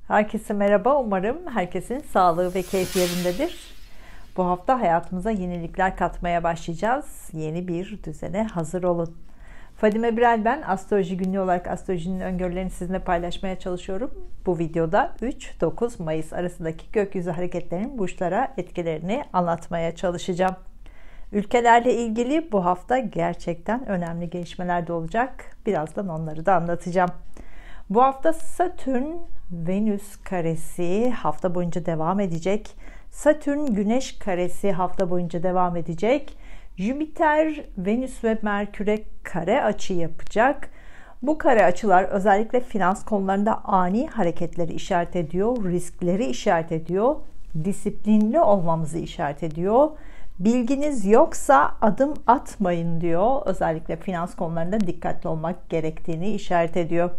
Herkese merhaba. Umarım herkesin sağlığı ve keyfi yerindedir. Bu hafta hayatımıza yenilikler katmaya başlayacağız. Yeni bir düzene hazır olun. Fadime Birel ben. Astroloji günlüğü olarak astrolojinin öngörülerini sizinle paylaşmaya çalışıyorum. Bu videoda 3-9 Mayıs arasındaki gökyüzü hareketlerinin burçlara etkilerini anlatmaya çalışacağım. Ülkelerle ilgili bu hafta gerçekten önemli gelişmeler de olacak. Birazdan onları da anlatacağım. Bu hafta Satürn-Venüs karesi hafta boyunca devam edecek. Satürn-Güneş karesi hafta boyunca devam edecek. Jüpiter, Venüs ve Merkür'e kare açı yapacak. Bu kare açılar özellikle finans konularında ani hareketleri işaret ediyor, riskleri işaret ediyor, disiplinli olmamızı işaret ediyor. Bilginiz yoksa adım atmayın diyor. Özellikle finans konularında dikkatli olmak gerektiğini işaret ediyor.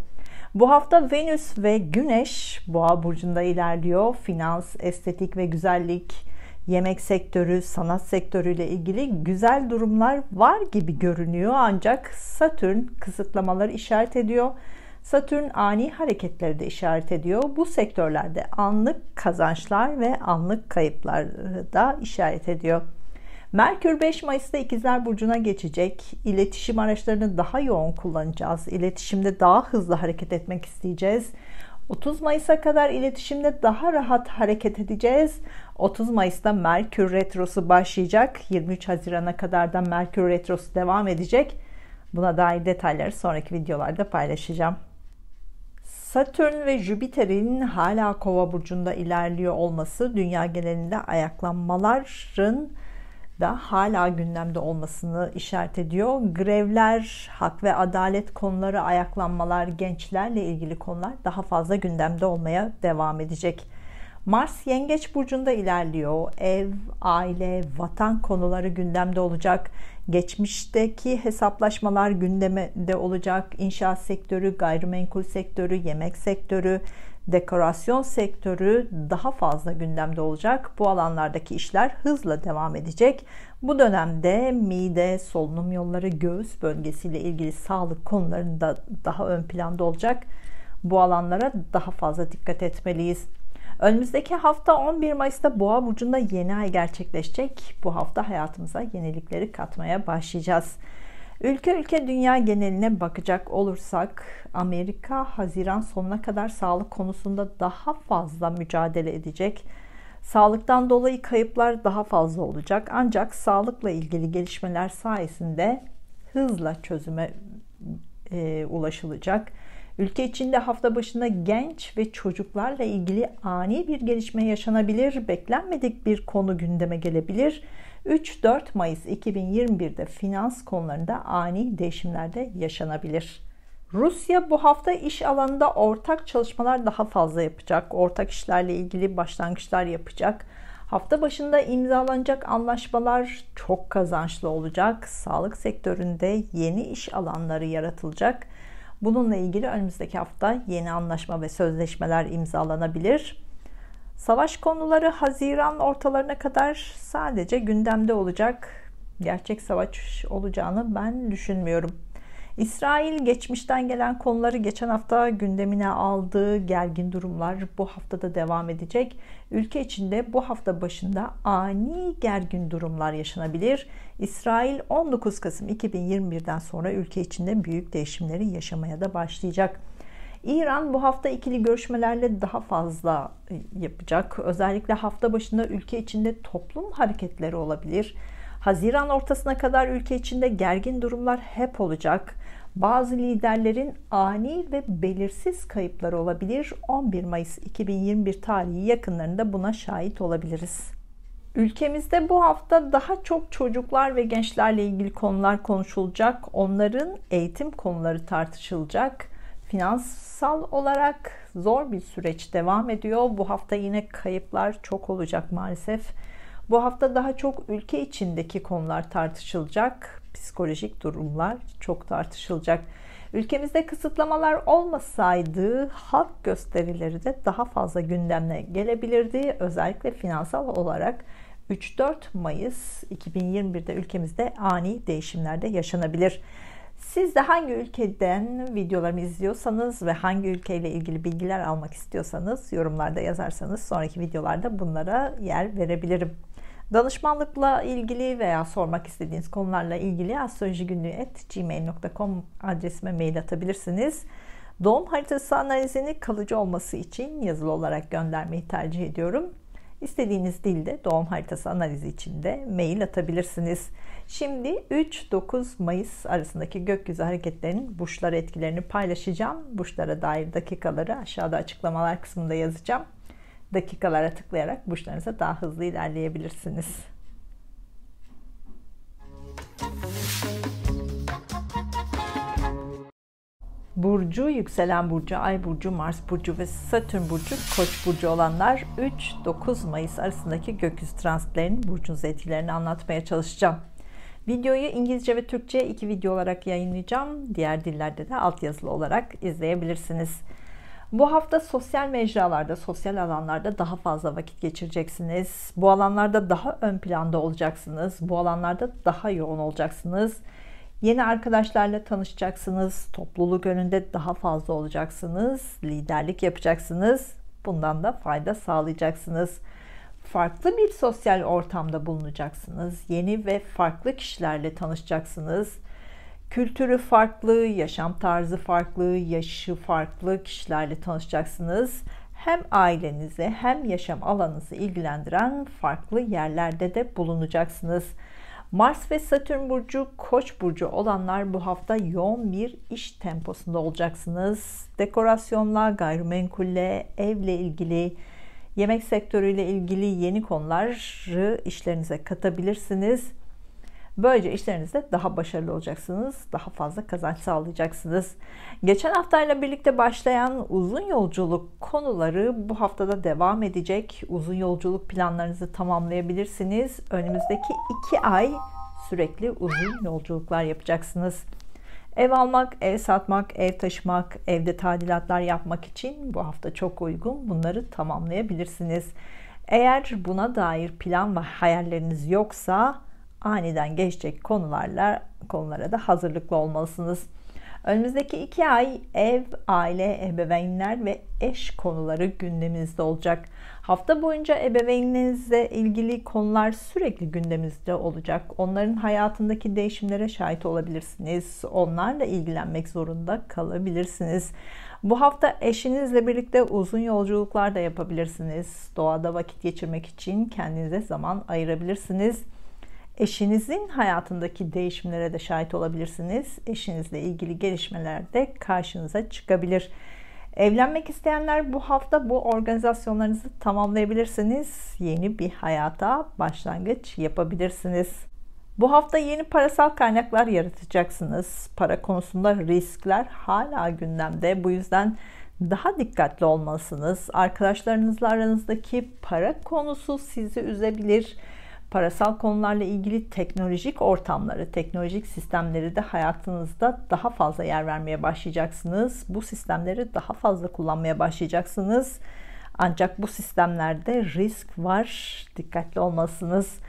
Bu hafta Venüs ve Güneş Boğa burcunda ilerliyor. Finans, estetik ve güzellik, yemek sektörü, sanat sektörüyle ilgili güzel durumlar var gibi görünüyor. Ancak Satürn kısıtlamaları işaret ediyor. Satürn ani hareketleri de işaret ediyor. Bu sektörlerde anlık kazançlar ve anlık kayıplar da işaret ediyor. Merkür 5 Mayıs'ta İkizler Burcu'na geçecek. İletişim araçlarını daha yoğun kullanacağız. İletişimde daha hızlı hareket etmek isteyeceğiz. 30 Mayıs'a kadar iletişimde daha rahat hareket edeceğiz. 30 Mayıs'ta Merkür Retrosu başlayacak. 23 Haziran'a kadar da Merkür Retrosu devam edecek. Buna dair detayları sonraki videolarda paylaşacağım. Satürn ve Jüpiter'in hala Kova burcunda ilerliyor olması dünya genelinde ayaklanmaların da hala gündemde olmasını işaret ediyor. Grevler, hak ve adalet konuları, ayaklanmalar, gençlerle ilgili konular daha fazla gündemde olmaya devam edecek. Mars Yengeç burcunda ilerliyor. Ev, aile, vatan konuları gündemde olacak. Geçmişteki hesaplaşmalar gündemde olacak. İnşaat sektörü, gayrimenkul sektörü, yemek sektörü, dekorasyon sektörü daha fazla gündemde olacak. Bu alanlardaki işler hızla devam edecek. Bu dönemde mide, solunum yolları, göğüs bölgesiyle ilgili sağlık konularında daha ön planda olacak. Bu alanlara daha fazla dikkat etmeliyiz. Önümüzdeki hafta 11 Mayıs'ta Boğa burcunda yeni ay gerçekleşecek. Bu hafta hayatımıza yenilikleri katmaya başlayacağız. Ülke ülke dünya geneline bakacak olursak Amerika Haziran sonuna kadar sağlık konusunda daha fazla mücadele edecek. Sağlıktan dolayı kayıplar daha fazla olacak. Ancak sağlıkla ilgili gelişmeler sayesinde hızla çözüme ulaşılacak. Ülke içinde hafta başında genç ve çocuklarla ilgili ani bir gelişme yaşanabilir. Beklenmedik bir konu gündeme gelebilir. 3-4 Mayıs 2021'de finans konularında ani değişimler de yaşanabilir. Rusya bu hafta iş alanında ortak çalışmalar daha fazla yapacak. Ortak işlerle ilgili başlangıçlar yapacak. Hafta başında imzalanacak anlaşmalar çok kazançlı olacak. Sağlık sektöründe yeni iş alanları yaratılacak. Bununla ilgili önümüzdeki hafta yeni anlaşma ve sözleşmeler imzalanabilir. Savaş konuları Haziran ortalarına kadar sadece gündemde olacak. Gerçek savaş olacağını ben düşünmüyorum. İsrail geçmişten gelen konuları geçen hafta gündemine aldı. Gergin durumlar bu haftada devam edecek. Ülke içinde bu hafta başında ani gergin durumlar yaşanabilir. İsrail 19 Kasım 2021'den sonra ülke içinde büyük değişimleri yaşamaya da başlayacak. İran bu hafta ikili görüşmelerle daha fazla yapacak. Özellikle hafta başında ülke içinde toplum hareketleri olabilir. Haziran ortasına kadar ülke içinde gergin durumlar hep olacak. Bazı liderlerin ani ve belirsiz kayıpları olabilir. 11 Mayıs 2021 tarihi yakınlarında buna şahit olabiliriz. Ülkemizde bu hafta daha çok çocuklar ve gençlerle ilgili konular konuşulacak. Onların eğitim konuları tartışılacak. Finansal olarak zor bir süreç devam ediyor. Bu hafta yine kayıplar çok olacak maalesef. Bu hafta daha çok ülke içindeki konular tartışılacak. Psikolojik durumlar çok tartışılacak. Ülkemizde kısıtlamalar olmasaydı halk gösterileri de daha fazla gündemine gelebilirdi. Özellikle finansal olarak 3-4 Mayıs 2021'de ülkemizde ani değişimler de yaşanabilir. Siz de hangi ülkeden videolarımı izliyorsanız ve hangi ülkeyle ilgili bilgiler almak istiyorsanız yorumlarda yazarsanız sonraki videolarda bunlara yer verebilirim. Danışmanlıkla ilgili veya sormak istediğiniz konularla ilgili astrolojigünlüğü@gmail.com adresime mail atabilirsiniz. Doğum haritası analizini kalıcı olması için yazılı olarak göndermeyi tercih ediyorum. İstediğiniz dilde doğum haritası analizi için de mail atabilirsiniz. Şimdi 3-9 Mayıs arasındaki gökyüzü hareketlerinin burçlara etkilerini paylaşacağım. Burçlara dair dakikaları aşağıda açıklamalar kısmında yazacağım. Dakikalara tıklayarak burçlarınıza daha hızlı ilerleyebilirsiniz. Burcu, yükselen burcu, ay burcu, Mars burcu ve Satürn burcu, Koç burcu olanlar 3-9 Mayıs arasındaki gökyüzü transitlerinin burcunuza etkilerini anlatmaya çalışacağım. Videoyu İngilizce ve Türkçe 2 video olarak yayınlayacağım. Diğer dillerde de altyazılı olarak izleyebilirsiniz. Bu hafta sosyal mecralarda, sosyal alanlarda daha fazla vakit geçireceksiniz. Bu alanlarda daha ön planda olacaksınız. Bu alanlarda daha yoğun olacaksınız. Yeni arkadaşlarla tanışacaksınız. Topluluk önünde daha fazla olacaksınız. Liderlik yapacaksınız. Bundan da fayda sağlayacaksınız. Farklı bir sosyal ortamda bulunacaksınız. Yeni ve farklı kişilerle tanışacaksınız. Kültürü farklı, yaşam tarzı farklı, yaşı farklı kişilerle tanışacaksınız. Hem ailenizi hem yaşam alanınızı ilgilendiren farklı yerlerde de bulunacaksınız. Mars ve Satürn burcu, Koç burcu olanlar bu hafta yoğun bir iş temposunda olacaksınız. Dekorasyonla, gayrimenkulle, evle ilgili, yemek sektörüyle ilgili yeni konuları işlerinize katabilirsiniz. Böylece işlerinizde daha başarılı olacaksınız, daha fazla kazanç sağlayacaksınız. Geçen haftayla birlikte başlayan uzun yolculuk konuları bu haftada devam edecek. Uzun yolculuk planlarınızı tamamlayabilirsiniz. Önümüzdeki 2 ay sürekli uzun yolculuklar yapacaksınız. Ev almak, ev satmak, ev taşımak, evde tadilatlar yapmak için bu hafta çok uygun. Bunları tamamlayabilirsiniz. Eğer buna dair plan ve hayalleriniz yoksa aniden geçecek konulara da hazırlıklı olmalısınız. Önümüzdeki 2 ay ev, aile, ebeveynler ve eş konuları gündeminizde olacak. Hafta boyunca ebeveynlerinizle ilgili konular sürekli gündeminizde olacak. Onların hayatındaki değişimlere şahit olabilirsiniz. Onlarla ilgilenmek zorunda kalabilirsiniz. Bu hafta eşinizle birlikte uzun yolculuklar da yapabilirsiniz. Doğada vakit geçirmek için kendinize zaman ayırabilirsiniz. Eşinizin hayatındaki değişimlere de şahit olabilirsiniz. Eşinizle ilgili gelişmeler de karşınıza çıkabilir. Evlenmek isteyenler bu hafta bu organizasyonlarınızı tamamlayabilirsiniz. Yeni bir hayata başlangıç yapabilirsiniz. Bu hafta yeni parasal kaynaklar yaratacaksınız. Para konusunda riskler hala gündemde. Bu yüzden daha dikkatli olmalısınız. Arkadaşlarınızla aranızdaki para konusu sizi üzebilir. Parasal konularla ilgili teknolojik ortamları, teknolojik sistemleri de hayatınızda daha fazla yer vermeye başlayacaksınız. Bu sistemleri daha fazla kullanmaya başlayacaksınız. Ancak bu sistemlerde risk var. Dikkatli olmalısınız.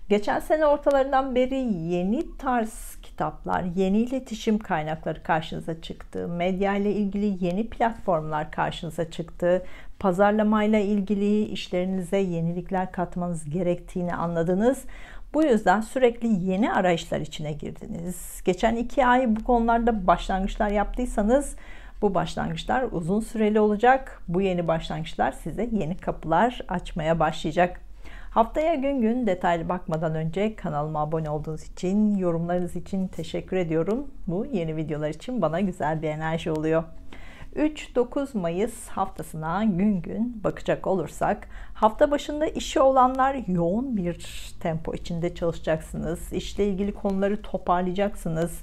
Geçen sene ortalarından beri yeni tarz kitaplar, yeni iletişim kaynakları karşınıza çıktı. Medya ile ilgili yeni platformlar karşınıza çıktı. Pazarlamayla ilgili işlerinize yenilikler katmanız gerektiğini anladınız. Bu yüzden sürekli yeni arayışlar içine girdiniz. Geçen 2 ay bu konularda başlangıçlar yaptıysanız bu başlangıçlar uzun süreli olacak. Bu yeni başlangıçlar size yeni kapılar açmaya başlayacak. Haftaya gün gün detaylı bakmadan önce kanalıma abone olduğunuz için, yorumlarınız için teşekkür ediyorum. Bu yeni videolar için bana güzel bir enerji oluyor. 3-9 Mayıs haftasına gün gün bakacak olursak, hafta başında işi olanlar yoğun bir tempo içinde çalışacaksınız. İşle ilgili konuları toparlayacaksınız.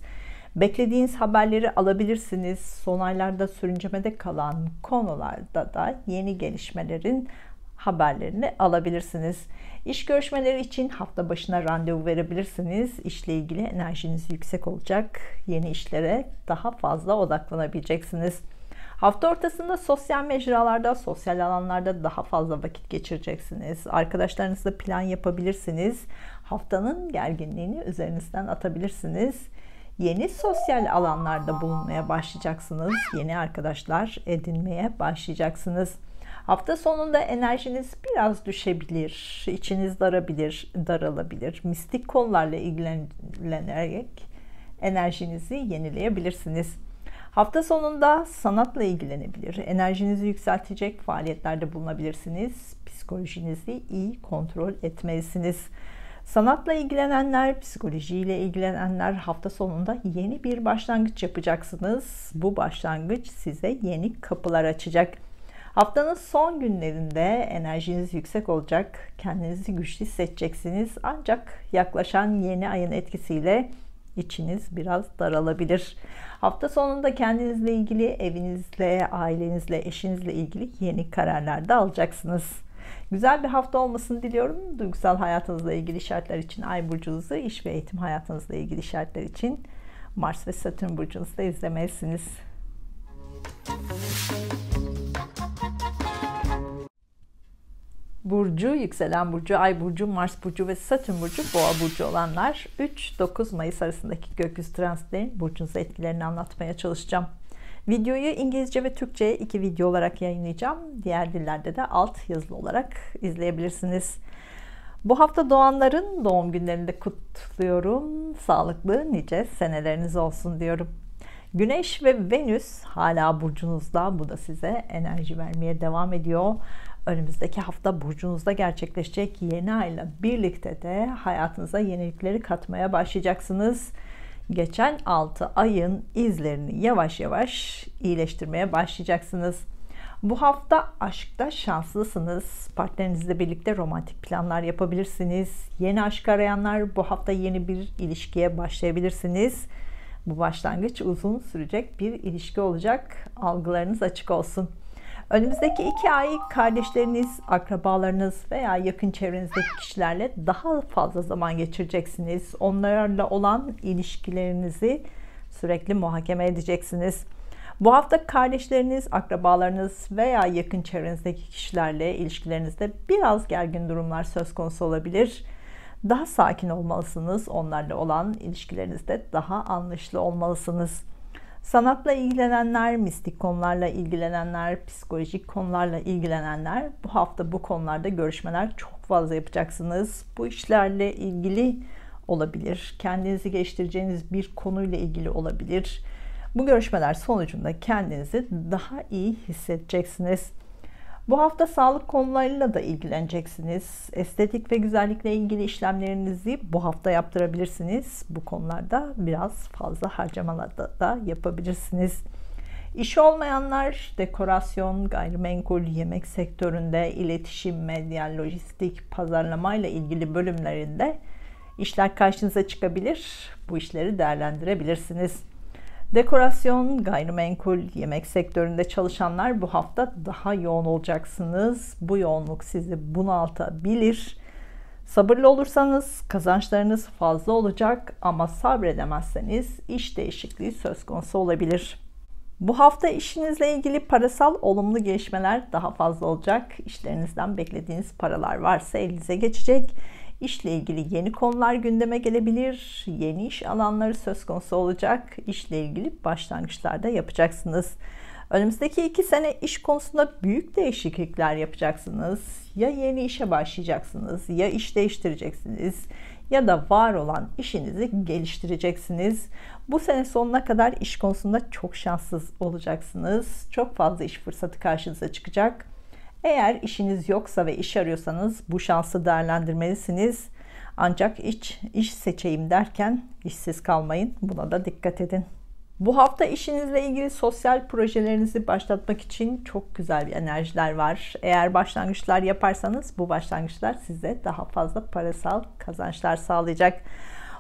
Beklediğiniz haberleri alabilirsiniz. Son aylarda sürüncemede kalan konularda da yeni gelişmelerin haberlerini alabilirsiniz. İş görüşmeleri için hafta başına randevu verebilirsiniz. İşle ilgili enerjiniz yüksek olacak. Yeni işlere daha fazla odaklanabileceksiniz. Hafta ortasında sosyal mecralarda, sosyal alanlarda daha fazla vakit geçireceksiniz. Arkadaşlarınızla plan yapabilirsiniz. Haftanın gerginliğini üzerinizden atabilirsiniz. Yeni sosyal alanlarda bulunmaya başlayacaksınız. Yeni arkadaşlar edinmeye başlayacaksınız. Hafta sonunda enerjiniz biraz düşebilir, içiniz daralabilir. Mistik konularla ilgilenerek enerjinizi yenileyebilirsiniz. Hafta sonunda sanatla ilgilenebilir, enerjinizi yükseltecek faaliyetlerde bulunabilirsiniz. Psikolojinizi iyi kontrol etmelisiniz. Sanatla ilgilenenler, psikolojiyle ilgilenenler hafta sonunda yeni bir başlangıç yapacaksınız. Bu başlangıç size yeni kapılar açacak. Haftanın son günlerinde enerjiniz yüksek olacak, kendinizi güçlü hissedeceksiniz. Ancak yaklaşan yeni ayın etkisiyle içiniz biraz daralabilir. Hafta sonunda kendinizle ilgili, evinizle, ailenizle, eşinizle ilgili yeni kararlar da alacaksınız. Güzel bir hafta olmasını diliyorum. Duygusal hayatınızla ilgili işaretler için Ay burcunuzu, iş ve eğitim hayatınızla ilgili işaretler için Mars ve Satürn burcunuzu da izlemelisiniz. Burcu, yükselen burcu, ay burcu, Mars burcu ve Satürn burcu, boğa burcu olanlar 3-9 Mayıs arasındaki gökyüzü transitlerin burcunuza etkilerini anlatmaya çalışacağım. Videoyu İngilizce ve Türkçe 2 video olarak yayınlayacağım. Diğer dillerde de alt yazılı olarak izleyebilirsiniz. Bu hafta doğanların doğum günlerini de kutluyorum. Sağlıklı nice seneleriniz olsun diyorum. Güneş ve Venüs hala burcunuzda. Bu da size enerji vermeye devam ediyor. Önümüzdeki hafta burcunuzda gerçekleşecek yeni ayla birlikte de hayatınıza yenilikleri katmaya başlayacaksınız. Geçen 6 ayın izlerini yavaş yavaş iyileştirmeye başlayacaksınız. Bu hafta aşkta şanslısınız. Partnerinizle birlikte romantik planlar yapabilirsiniz. Yeni aşk arayanlar bu hafta yeni bir ilişkiye başlayabilirsiniz. Bu başlangıç uzun sürecek bir ilişki olacak. Algılarınız açık olsun. Önümüzdeki 2 ay kardeşleriniz, akrabalarınız veya yakın çevrenizdeki kişilerle daha fazla zaman geçireceksiniz. Onlarla olan ilişkilerinizi sürekli muhakeme edeceksiniz. Bu hafta kardeşleriniz, akrabalarınız veya yakın çevrenizdeki kişilerle ilişkilerinizde biraz gergin durumlar söz konusu olabilir. Daha sakin olmalısınız. Onlarla olan ilişkilerinizde daha anlayışlı olmalısınız. Sanatla ilgilenenler, mistik konularla ilgilenenler, psikolojik konularla ilgilenenler bu hafta bu konularda görüşmeler çok fazla yapacaksınız. Bu işlerle ilgili olabilir. Kendinizi geliştireceğiniz bir konuyla ilgili olabilir. Bu görüşmeler sonucunda kendinizi daha iyi hissedeceksiniz. Bu hafta sağlık konularıyla da ilgileneceksiniz. Estetik ve güzellikle ilgili işlemlerinizi bu hafta yaptırabilirsiniz. Bu konularda biraz fazla harcamalar da yapabilirsiniz. İşi olmayanlar dekorasyon, gayrimenkul, yemek sektöründe, iletişim, medya, lojistik, pazarlama ile ilgili bölümlerinde işler karşınıza çıkabilir. Bu işleri değerlendirebilirsiniz. Dekorasyon, gayrimenkul, yemek sektöründe çalışanlar bu hafta daha yoğun olacaksınız. Bu yoğunluk sizi bunaltabilir. Sabırlı olursanız kazançlarınız fazla olacak ama sabredemezseniz iş değişikliği söz konusu olabilir. Bu hafta işinizle ilgili parasal olumlu gelişmeler daha fazla olacak. İşlerinizden beklediğiniz paralar varsa elinize geçecek. İşle ilgili yeni konular gündeme gelebilir. Yeni iş alanları söz konusu olacak. İşle ilgili başlangıçlar da yapacaksınız. Önümüzdeki 2 sene iş konusunda büyük değişiklikler yapacaksınız. Ya yeni işe başlayacaksınız, ya iş değiştireceksiniz, ya da var olan işinizi geliştireceksiniz. Bu sene sonuna kadar iş konusunda çok şanssız olacaksınız. Çok fazla iş fırsatı karşınıza çıkacak. Eğer işiniz yoksa ve iş arıyorsanız bu şansı değerlendirmelisiniz. Ancak iş seçeyim derken işsiz kalmayın. Buna da dikkat edin. Bu hafta işinizle ilgili sosyal projelerinizi başlatmak için çok güzel bir enerjiler var. Eğer başlangıçlar yaparsanız bu başlangıçlar size daha fazla parasal kazançlar sağlayacak.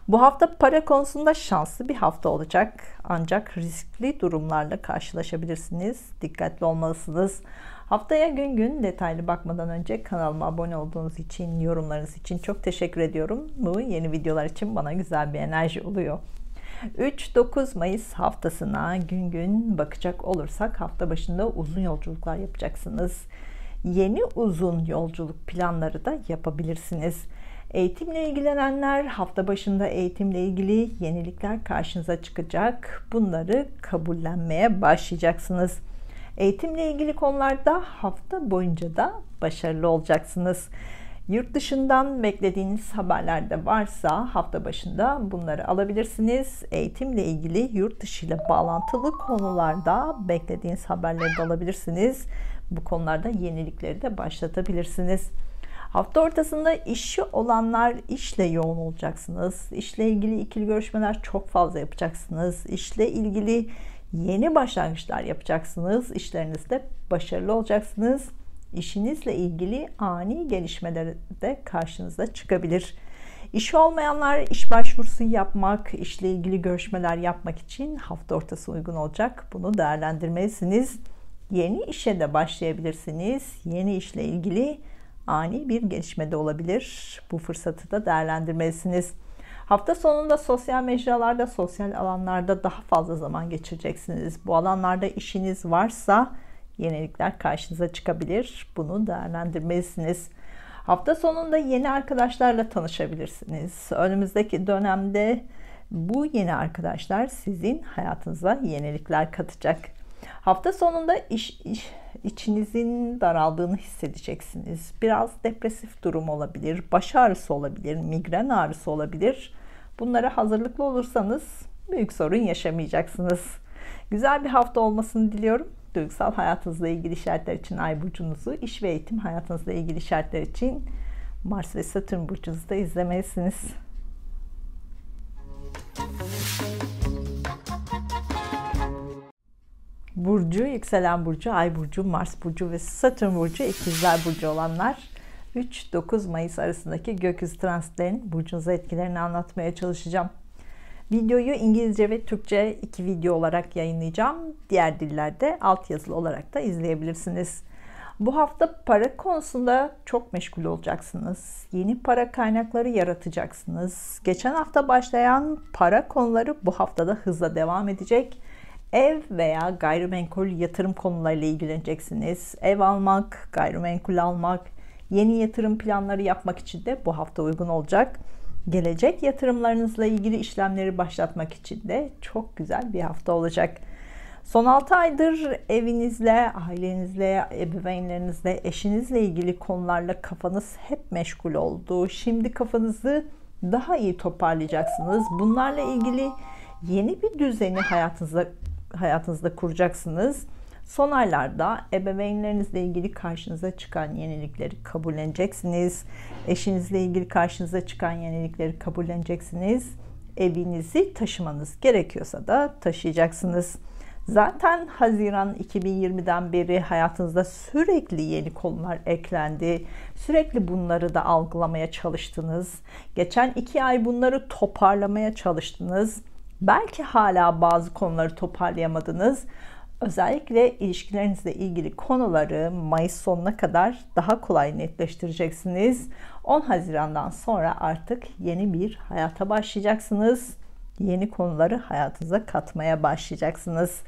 Bu hafta para konusunda şanslı bir hafta olacak. Ancak riskli durumlarla karşılaşabilirsiniz. Dikkatli olmalısınız. Haftaya gün gün detaylı bakmadan önce kanalıma abone olduğunuz için, yorumlarınız için çok teşekkür ediyorum. Bu yeni videolar için bana güzel bir enerji oluyor. 3-9 Mayıs haftasına gün gün bakacak olursak hafta başında uzun yolculuklar yapacaksınız. Yeni uzun yolculuk planları da yapabilirsiniz. Eğitimle ilgilenenler, hafta başında eğitimle ilgili yenilikler karşınıza çıkacak. Bunları kabullenmeye başlayacaksınız. Eğitimle ilgili konularda hafta boyunca da başarılı olacaksınız. Yurt dışından beklediğiniz haberler de varsa hafta başında bunları alabilirsiniz. Eğitimle ilgili yurt dışı ile bağlantılı konularda beklediğiniz haberleri de alabilirsiniz. Bu konularda yenilikleri de başlatabilirsiniz. Hafta ortasında işi olanlar işle yoğun olacaksınız. İşle ilgili ikili görüşmeler çok fazla yapacaksınız. İşle ilgili yeni başlangıçlar yapacaksınız. İşlerinizde başarılı olacaksınız. İşinizle ilgili ani gelişmeler de karşınıza çıkabilir. İşi olmayanlar iş başvurusu yapmak, işle ilgili görüşmeler yapmak için hafta ortası uygun olacak. Bunu değerlendirmelisiniz. Yeni işe de başlayabilirsiniz. Yeni işle ilgili ani bir gelişme de olabilir. Bu fırsatı da değerlendirmelisiniz. Hafta sonunda sosyal mecralarda, sosyal alanlarda daha fazla zaman geçireceksiniz. Bu alanlarda işiniz varsa yenilikler karşınıza çıkabilir. Bunu değerlendirmelisiniz. Hafta sonunda yeni arkadaşlarla tanışabilirsiniz. Önümüzdeki dönemde bu yeni arkadaşlar sizin hayatınıza yenilikler katacak. Hafta sonunda içinizin daraldığını hissedeceksiniz. Biraz depresif durum olabilir, baş ağrısı olabilir, migren ağrısı olabilir. Bunlara hazırlıklı olursanız büyük sorun yaşamayacaksınız. Güzel bir hafta olmasını diliyorum. Duygusal hayatınızla ilgili işaretler için Ay burcunuzu, iş ve eğitim hayatınızla ilgili işaretler için Mars ve Satürn burcunuzu da izlemelisiniz. Burcu, yükselen burcu, Ay burcu, Mars burcu ve Satürn burcu, ikizler burcu olanlar 3-9 Mayıs arasındaki gökyüzü transitlerinin burcunuza etkilerini anlatmaya çalışacağım. Videoyu İngilizce ve Türkçe 2 video olarak yayınlayacağım. Diğer dillerde altyazılı olarak da izleyebilirsiniz. Bu hafta para konusunda çok meşgul olacaksınız. Yeni para kaynakları yaratacaksınız. Geçen hafta başlayan para konuları bu haftada hızla devam edecek. Ev veya gayrimenkul yatırım konularıyla ilgileneceksiniz. Ev almak, gayrimenkul almak, yeni yatırım planları yapmak için de bu hafta uygun olacak. Gelecek yatırımlarınızla ilgili işlemleri başlatmak için de çok güzel bir hafta olacak. Son 6 aydır evinizle, ailenizle, ebeveynlerinizle, eşinizle ilgili konularla kafanız hep meşgul oldu. Şimdi kafanızı daha iyi toparlayacaksınız. Bunlarla ilgili yeni bir düzeni hayatınızda kuracaksınız. Son aylarda ebeveynlerinizle ilgili karşınıza çıkan yenilikleri kabulleneceksiniz. Eşinizle ilgili karşınıza çıkan yenilikleri kabulleneceksiniz. Evinizi taşımanız gerekiyorsa da taşıyacaksınız. Zaten Haziran 2020'den beri hayatınızda sürekli yeni konular eklendi. Sürekli bunları da algılamaya çalıştınız. Geçen 2 ay bunları toparlamaya çalıştınız. Belki hala bazı konuları toparlayamadınız. Özellikle ilişkilerinizle ilgili konuları Mayıs sonuna kadar daha kolay netleştireceksiniz. 10 Haziran'dan sonra artık yeni bir hayata başlayacaksınız. Yeni konuları hayatınıza katmaya başlayacaksınız.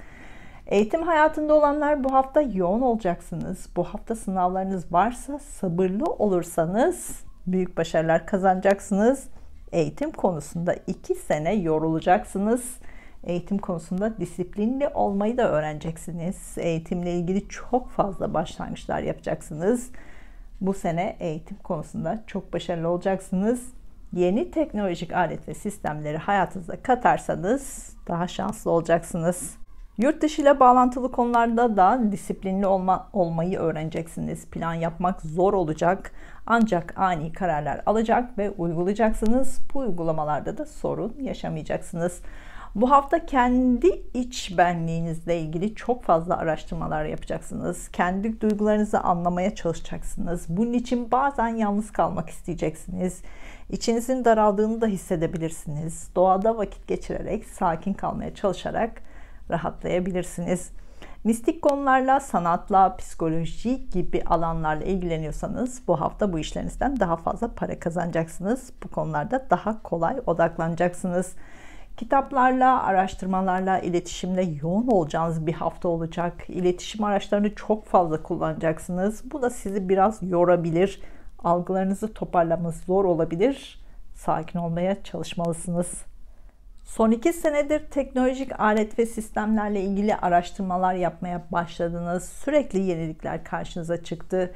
Eğitim hayatında olanlar bu hafta yoğun olacaksınız. Bu hafta sınavlarınız varsa sabırlı olursanız büyük başarılar kazanacaksınız. Eğitim konusunda 2 sene yorulacaksınız. Eğitim konusunda disiplinli olmayı da öğreneceksiniz. Eğitimle ilgili çok fazla başlangıçlar yapacaksınız. Bu sene eğitim konusunda çok başarılı olacaksınız. Yeni teknolojik alet ve sistemleri hayatınıza katarsanız daha şanslı olacaksınız. Yurt dışı ile bağlantılı konularda da disiplinli olmayı öğreneceksiniz. Plan yapmak zor olacak ancak ani kararlar alacak ve uygulayacaksınız. Bu uygulamalarda da sorun yaşamayacaksınız. Bu hafta kendi iç benliğinizle ilgili çok fazla araştırmalar yapacaksınız. Kendi duygularınızı anlamaya çalışacaksınız. Bunun için bazen yalnız kalmak isteyeceksiniz. İçinizin daraldığını da hissedebilirsiniz. Doğada vakit geçirerek, sakin kalmaya çalışarak rahatlayabilirsiniz. Mistik konularla, sanatla, psikoloji gibi alanlarla ilgileniyorsanız bu hafta bu işlerinizden daha fazla para kazanacaksınız. Bu konularda daha kolay odaklanacaksınız. Kitaplarla, araştırmalarla, iletişimle yoğun olacağınız bir hafta olacak. İletişim araçlarını çok fazla kullanacaksınız. Bu da sizi biraz yorabilir. Algılarınızı toparlamanız zor olabilir. Sakin olmaya çalışmalısınız. Son 2 senedir teknolojik alet ve sistemlerle ilgili araştırmalar yapmaya başladınız. Sürekli yenilikler karşınıza çıktı.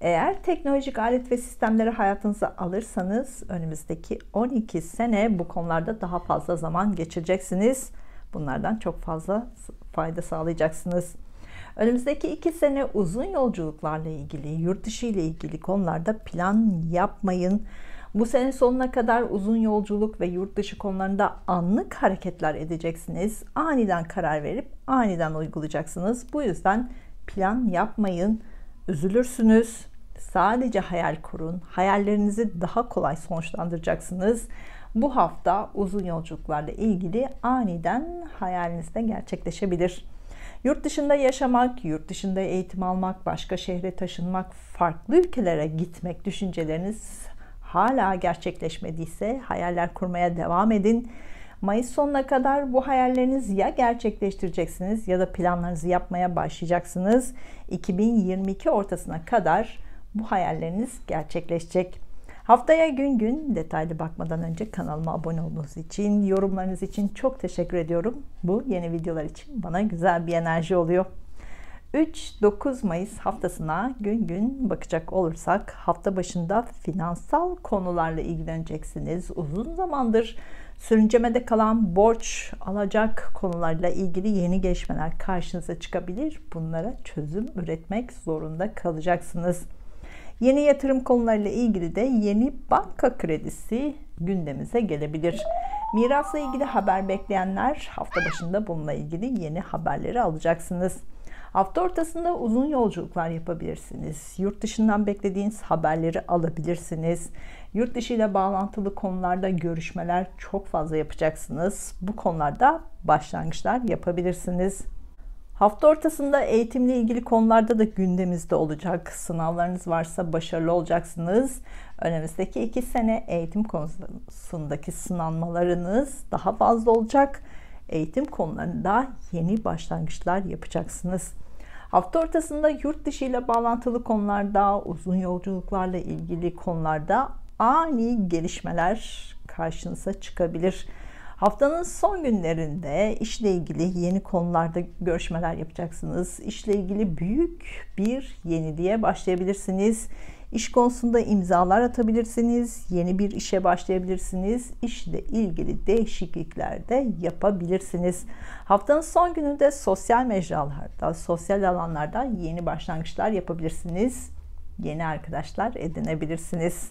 Eğer teknolojik alet ve sistemleri hayatınıza alırsanız önümüzdeki 12 sene bu konularda daha fazla zaman geçireceksiniz. Bunlardan çok fazla fayda sağlayacaksınız. Önümüzdeki 2 sene uzun yolculuklarla ilgili, yurt dışı ile ilgili konularda plan yapmayın. Bu sene sonuna kadar uzun yolculuk ve yurt dışı konularında anlık hareketler edeceksiniz. Aniden karar verip aniden uygulayacaksınız. Bu yüzden plan yapmayın. Üzülürsünüz. Sadece hayal kurun. Hayallerinizi daha kolay sonuçlandıracaksınız. Bu hafta uzun yolculuklarla ilgili aniden hayalinizde gerçekleşebilir. Yurt dışında yaşamak, yurt dışında eğitim almak, başka şehre taşınmak, farklı ülkelere gitmek düşünceleriniz hala gerçekleşmediyse hayaller kurmaya devam edin. Mayıs sonuna kadar bu hayallerinizi ya gerçekleştireceksiniz ya da planlarınızı yapmaya başlayacaksınız. 2022 ortasına kadar bu hayalleriniz gerçekleşecek. Haftaya gün gün detaylı bakmadan önce kanalıma abone olduğunuz için, yorumlarınız için çok teşekkür ediyorum. Bu yeni videolar için bana güzel bir enerji oluyor. 3-9 Mayıs haftasına gün gün bakacak olursak hafta başında finansal konularla ilgileneceksiniz. Uzun zamandır sürüncemede kalan borç alacak konularla ilgili yeni gelişmeler karşınıza çıkabilir. Bunlara çözüm üretmek zorunda kalacaksınız. Yeni yatırım konularıyla ilgili de yeni banka kredisi gündemimize gelebilir. Mirasla ilgili haber bekleyenler hafta başında bununla ilgili yeni haberleri alacaksınız. Hafta ortasında uzun yolculuklar yapabilirsiniz. Yurt dışından beklediğiniz haberleri alabilirsiniz. Yurt dışı ile bağlantılı konularda görüşmeler çok fazla yapacaksınız. Bu konularda başlangıçlar yapabilirsiniz. Hafta ortasında eğitimle ilgili konularda da gündemimizde olacak. Sınavlarınız varsa başarılı olacaksınız. Önümüzdeki 2 sene eğitim konusundaki sınanmalarınız daha fazla olacak. Eğitim konularında yeni başlangıçlar yapacaksınız. Hafta ortasında yurt dışı ile bağlantılı konularda, uzun yolculuklarla ilgili konularda ani gelişmeler karşınıza çıkabilir. Haftanın son günlerinde işle ilgili yeni konularda görüşmeler yapacaksınız. İşle ilgili büyük bir yeniliğe başlayabilirsiniz. İş konusunda imzalar atabilirsiniz. Yeni bir işe başlayabilirsiniz. İşle ilgili değişiklikler de yapabilirsiniz. Haftanın son gününde sosyal mecralarda, sosyal alanlarda yeni başlangıçlar yapabilirsiniz. Yeni arkadaşlar edinebilirsiniz.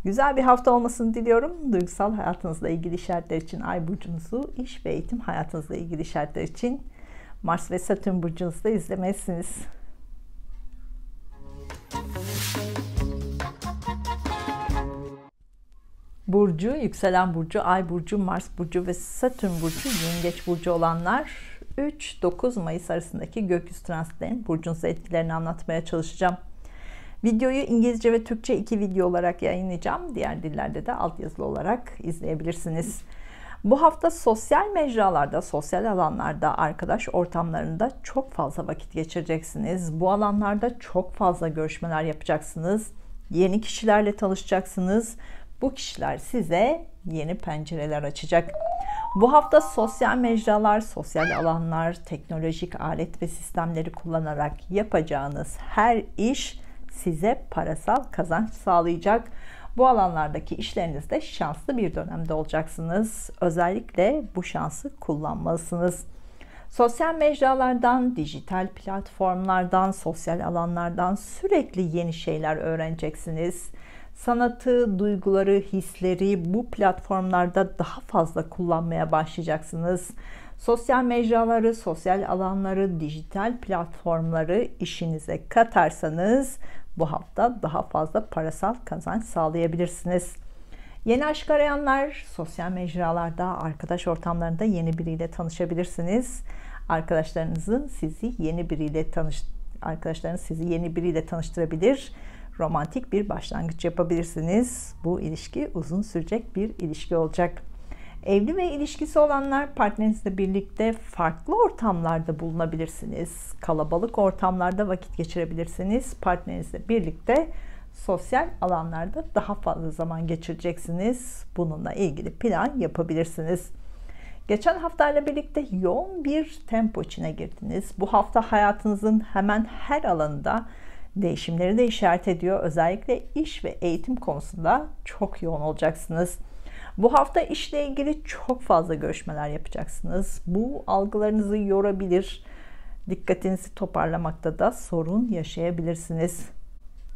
Güzel bir hafta olmasını diliyorum. Duygusal hayatınızla ilgili işaretler için Ay burcunuzu, iş ve eğitim hayatınızla ilgili işaretler için Mars ve Satürn burcunuzda izlemelisiniz. Burcu, yükselen burcu, Ay burcu, Mars burcu ve Satürn burcu, Yengeç burcu olanlar 3-9 Mayıs arasındaki gökyüzü transitlerinin burcunuza etkilerini anlatmaya çalışacağım. Videoyu İngilizce ve Türkçe 2 video olarak yayınlayacağım. Diğer dillerde de altyazılı olarak izleyebilirsiniz. Bu hafta sosyal mecralarda, sosyal alanlarda, arkadaş ortamlarında çok fazla vakit geçireceksiniz. Bu alanlarda çok fazla görüşmeler yapacaksınız. Yeni kişilerle tanışacaksınız. Bu kişiler size yeni pencereler açacak. Bu hafta sosyal mecralar, sosyal alanlar, teknolojik alet ve sistemleri kullanarak yapacağınız her iş size parasal kazanç sağlayacak. Bu alanlardaki işlerinizde şanslı bir dönemde olacaksınız. Özellikle bu şansı kullanmalısınız. Sosyal mecralardan, dijital platformlardan, sosyal alanlardan sürekli yeni şeyler öğreneceksiniz. Sanatı, duyguları, hisleri bu platformlarda daha fazla kullanmaya başlayacaksınız. Sosyal mecraları, sosyal alanları, dijital platformları işinize katarsanız bu hafta daha fazla parasal kazanç sağlayabilirsiniz. Yeni aşk arayanlar sosyal mecralarda, arkadaş ortamlarında yeni biriyle tanışabilirsiniz. Arkadaşlarınız sizi yeni biriyle tanıştırabilir. Romantik bir başlangıç yapabilirsiniz. Bu ilişki uzun sürecek bir ilişki olacak. Evli ve ilişkisi olanlar partnerinizle birlikte farklı ortamlarda bulunabilirsiniz. Kalabalık ortamlarda vakit geçirebilirsiniz. Partnerinizle birlikte sosyal alanlarda daha fazla zaman geçireceksiniz. Bununla ilgili plan yapabilirsiniz. Geçen haftayla birlikte yoğun bir tempo içine girdiniz. Bu hafta hayatınızın hemen her alanında değişimleri de işaret ediyor. Özellikle iş ve eğitim konusunda çok yoğun olacaksınız. Bu hafta işle ilgili çok fazla görüşmeler yapacaksınız. Bu algılarınızı yorabilir. Dikkatinizi toparlamakta da sorun yaşayabilirsiniz.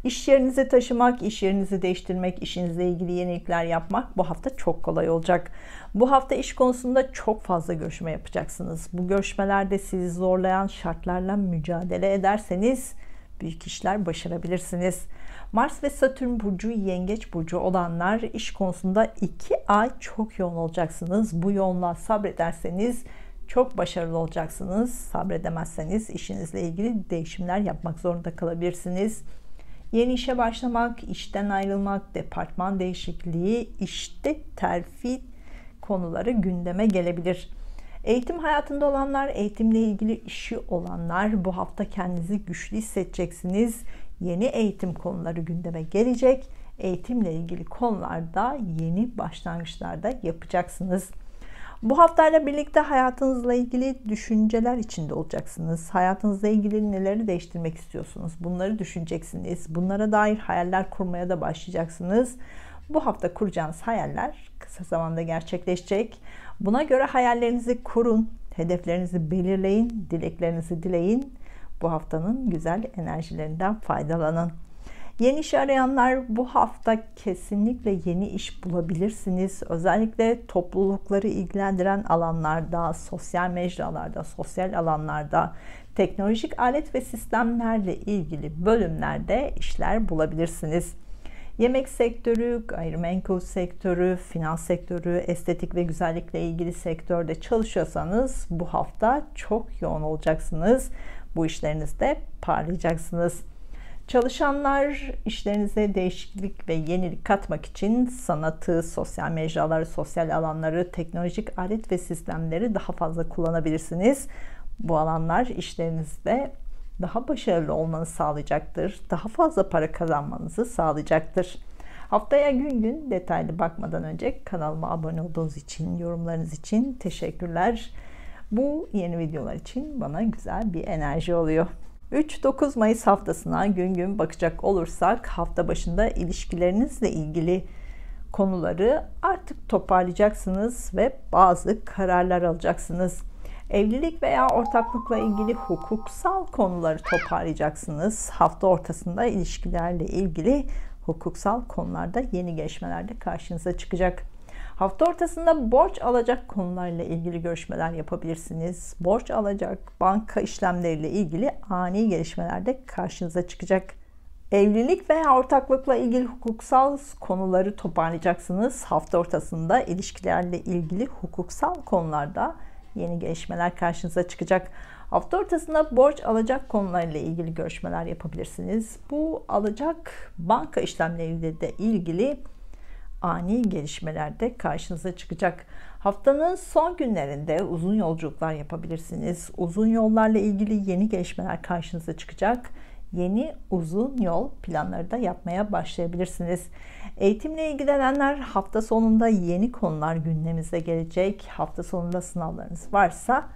İş yerinizi taşımak, iş yerinizi değiştirmek, işinizle ilgili yenilikler yapmak bu hafta çok kolay olacak. Bu hafta iş konusunda çok fazla görüşme yapacaksınız. Bu görüşmelerde sizi zorlayan şartlarla mücadele ederseniz büyük işler başarabilirsiniz. Mars ve Satürn burcu Yengeç burcu olanlar iş konusunda 2 ay çok yoğun olacaksınız. Bu yoğunluğa sabrederseniz çok başarılı olacaksınız. Sabredemezseniz işinizle ilgili değişimler yapmak zorunda kalabilirsiniz. Yeni işe başlamak, işten ayrılmak, departman değişikliği, işte terfi konuları gündeme gelebilir. Eğitim hayatında olanlar, eğitimle ilgili işi olanlar bu hafta kendinizi güçlü hissedeceksiniz. Yeni eğitim konuları gündeme gelecek. Eğitimle ilgili konularda yeni başlangıçlarda yapacaksınız. Bu haftayla birlikte hayatınızla ilgili düşünceler içinde olacaksınız. Hayatınızla ilgili neleri değiştirmek istiyorsunuz? Bunları düşüneceksiniz. Bunlara dair hayaller kurmaya da başlayacaksınız. Bu hafta kuracağınız hayaller kısa zamanda gerçekleşecek. Buna göre hayallerinizi kurun, hedeflerinizi belirleyin, dileklerinizi dileyin. Bu haftanın güzel enerjilerinden faydalanın. Yeni iş arayanlar bu hafta kesinlikle yeni iş bulabilirsiniz. Özellikle toplulukları ilgilendiren alanlarda, sosyal mecralarda, sosyal alanlarda, teknolojik alet ve sistemlerle ilgili bölümlerde işler bulabilirsiniz. Yemek sektörü, gayrimenkul sektörü, finans sektörü, estetik ve güzellikle ilgili sektörde çalışıyorsanız bu hafta çok yoğun olacaksınız. Bu işlerinizde parlayacaksınız. Çalışanlar işlerinize değişiklik ve yenilik katmak için sanatı, sosyal mecraları, sosyal alanları, teknolojik alet ve sistemleri daha fazla kullanabilirsiniz. Bu alanlar işlerinizde daha başarılı olmanızı sağlayacaktır. Daha fazla para kazanmanızı sağlayacaktır. Haftaya gün gün detaylı bakmadan önce kanalıma abone olduğunuz için, yorumlarınız için teşekkürler. Bu yeni videolar için bana güzel bir enerji oluyor. 3-9 Mayıs haftasına gün gün bakacak olursak hafta başında ilişkilerinizle ilgili konuları artık toparlayacaksınız ve bazı kararlar alacaksınız. Evlilik veya ortaklıkla ilgili hukuksal konuları toparlayacaksınız. Hafta ortasında ilişkilerle ilgili hukuksal konularda yeni gelişmeler de karşınıza çıkacak. Hafta ortasında borç alacak konularla ilgili görüşmeler yapabilirsiniz. Borç alacak, banka işlemleriyle ilgili ani gelişmeler de karşınıza çıkacak. Evlilik veya ortaklıkla ilgili hukuksal konuları toparlayacaksınız. Hafta ortasında ilişkilerle ilgili hukuksal konularda yeni gelişmeler karşınıza çıkacak. Hafta ortasında borç alacak konularıyla ilgili görüşmeler yapabilirsiniz. Bu alacak banka işlemleriyle de ilgili ani gelişmeler de karşınıza çıkacak. Haftanın son günlerinde uzun yolculuklar yapabilirsiniz. Uzun yollarla ilgili yeni gelişmeler karşınıza çıkacak. Yeni uzun yol planları da yapmaya başlayabilirsiniz. Eğitimle ilgilenenler hafta sonunda yeni konular gündeminize gelecek. Hafta sonunda sınavlarınız varsa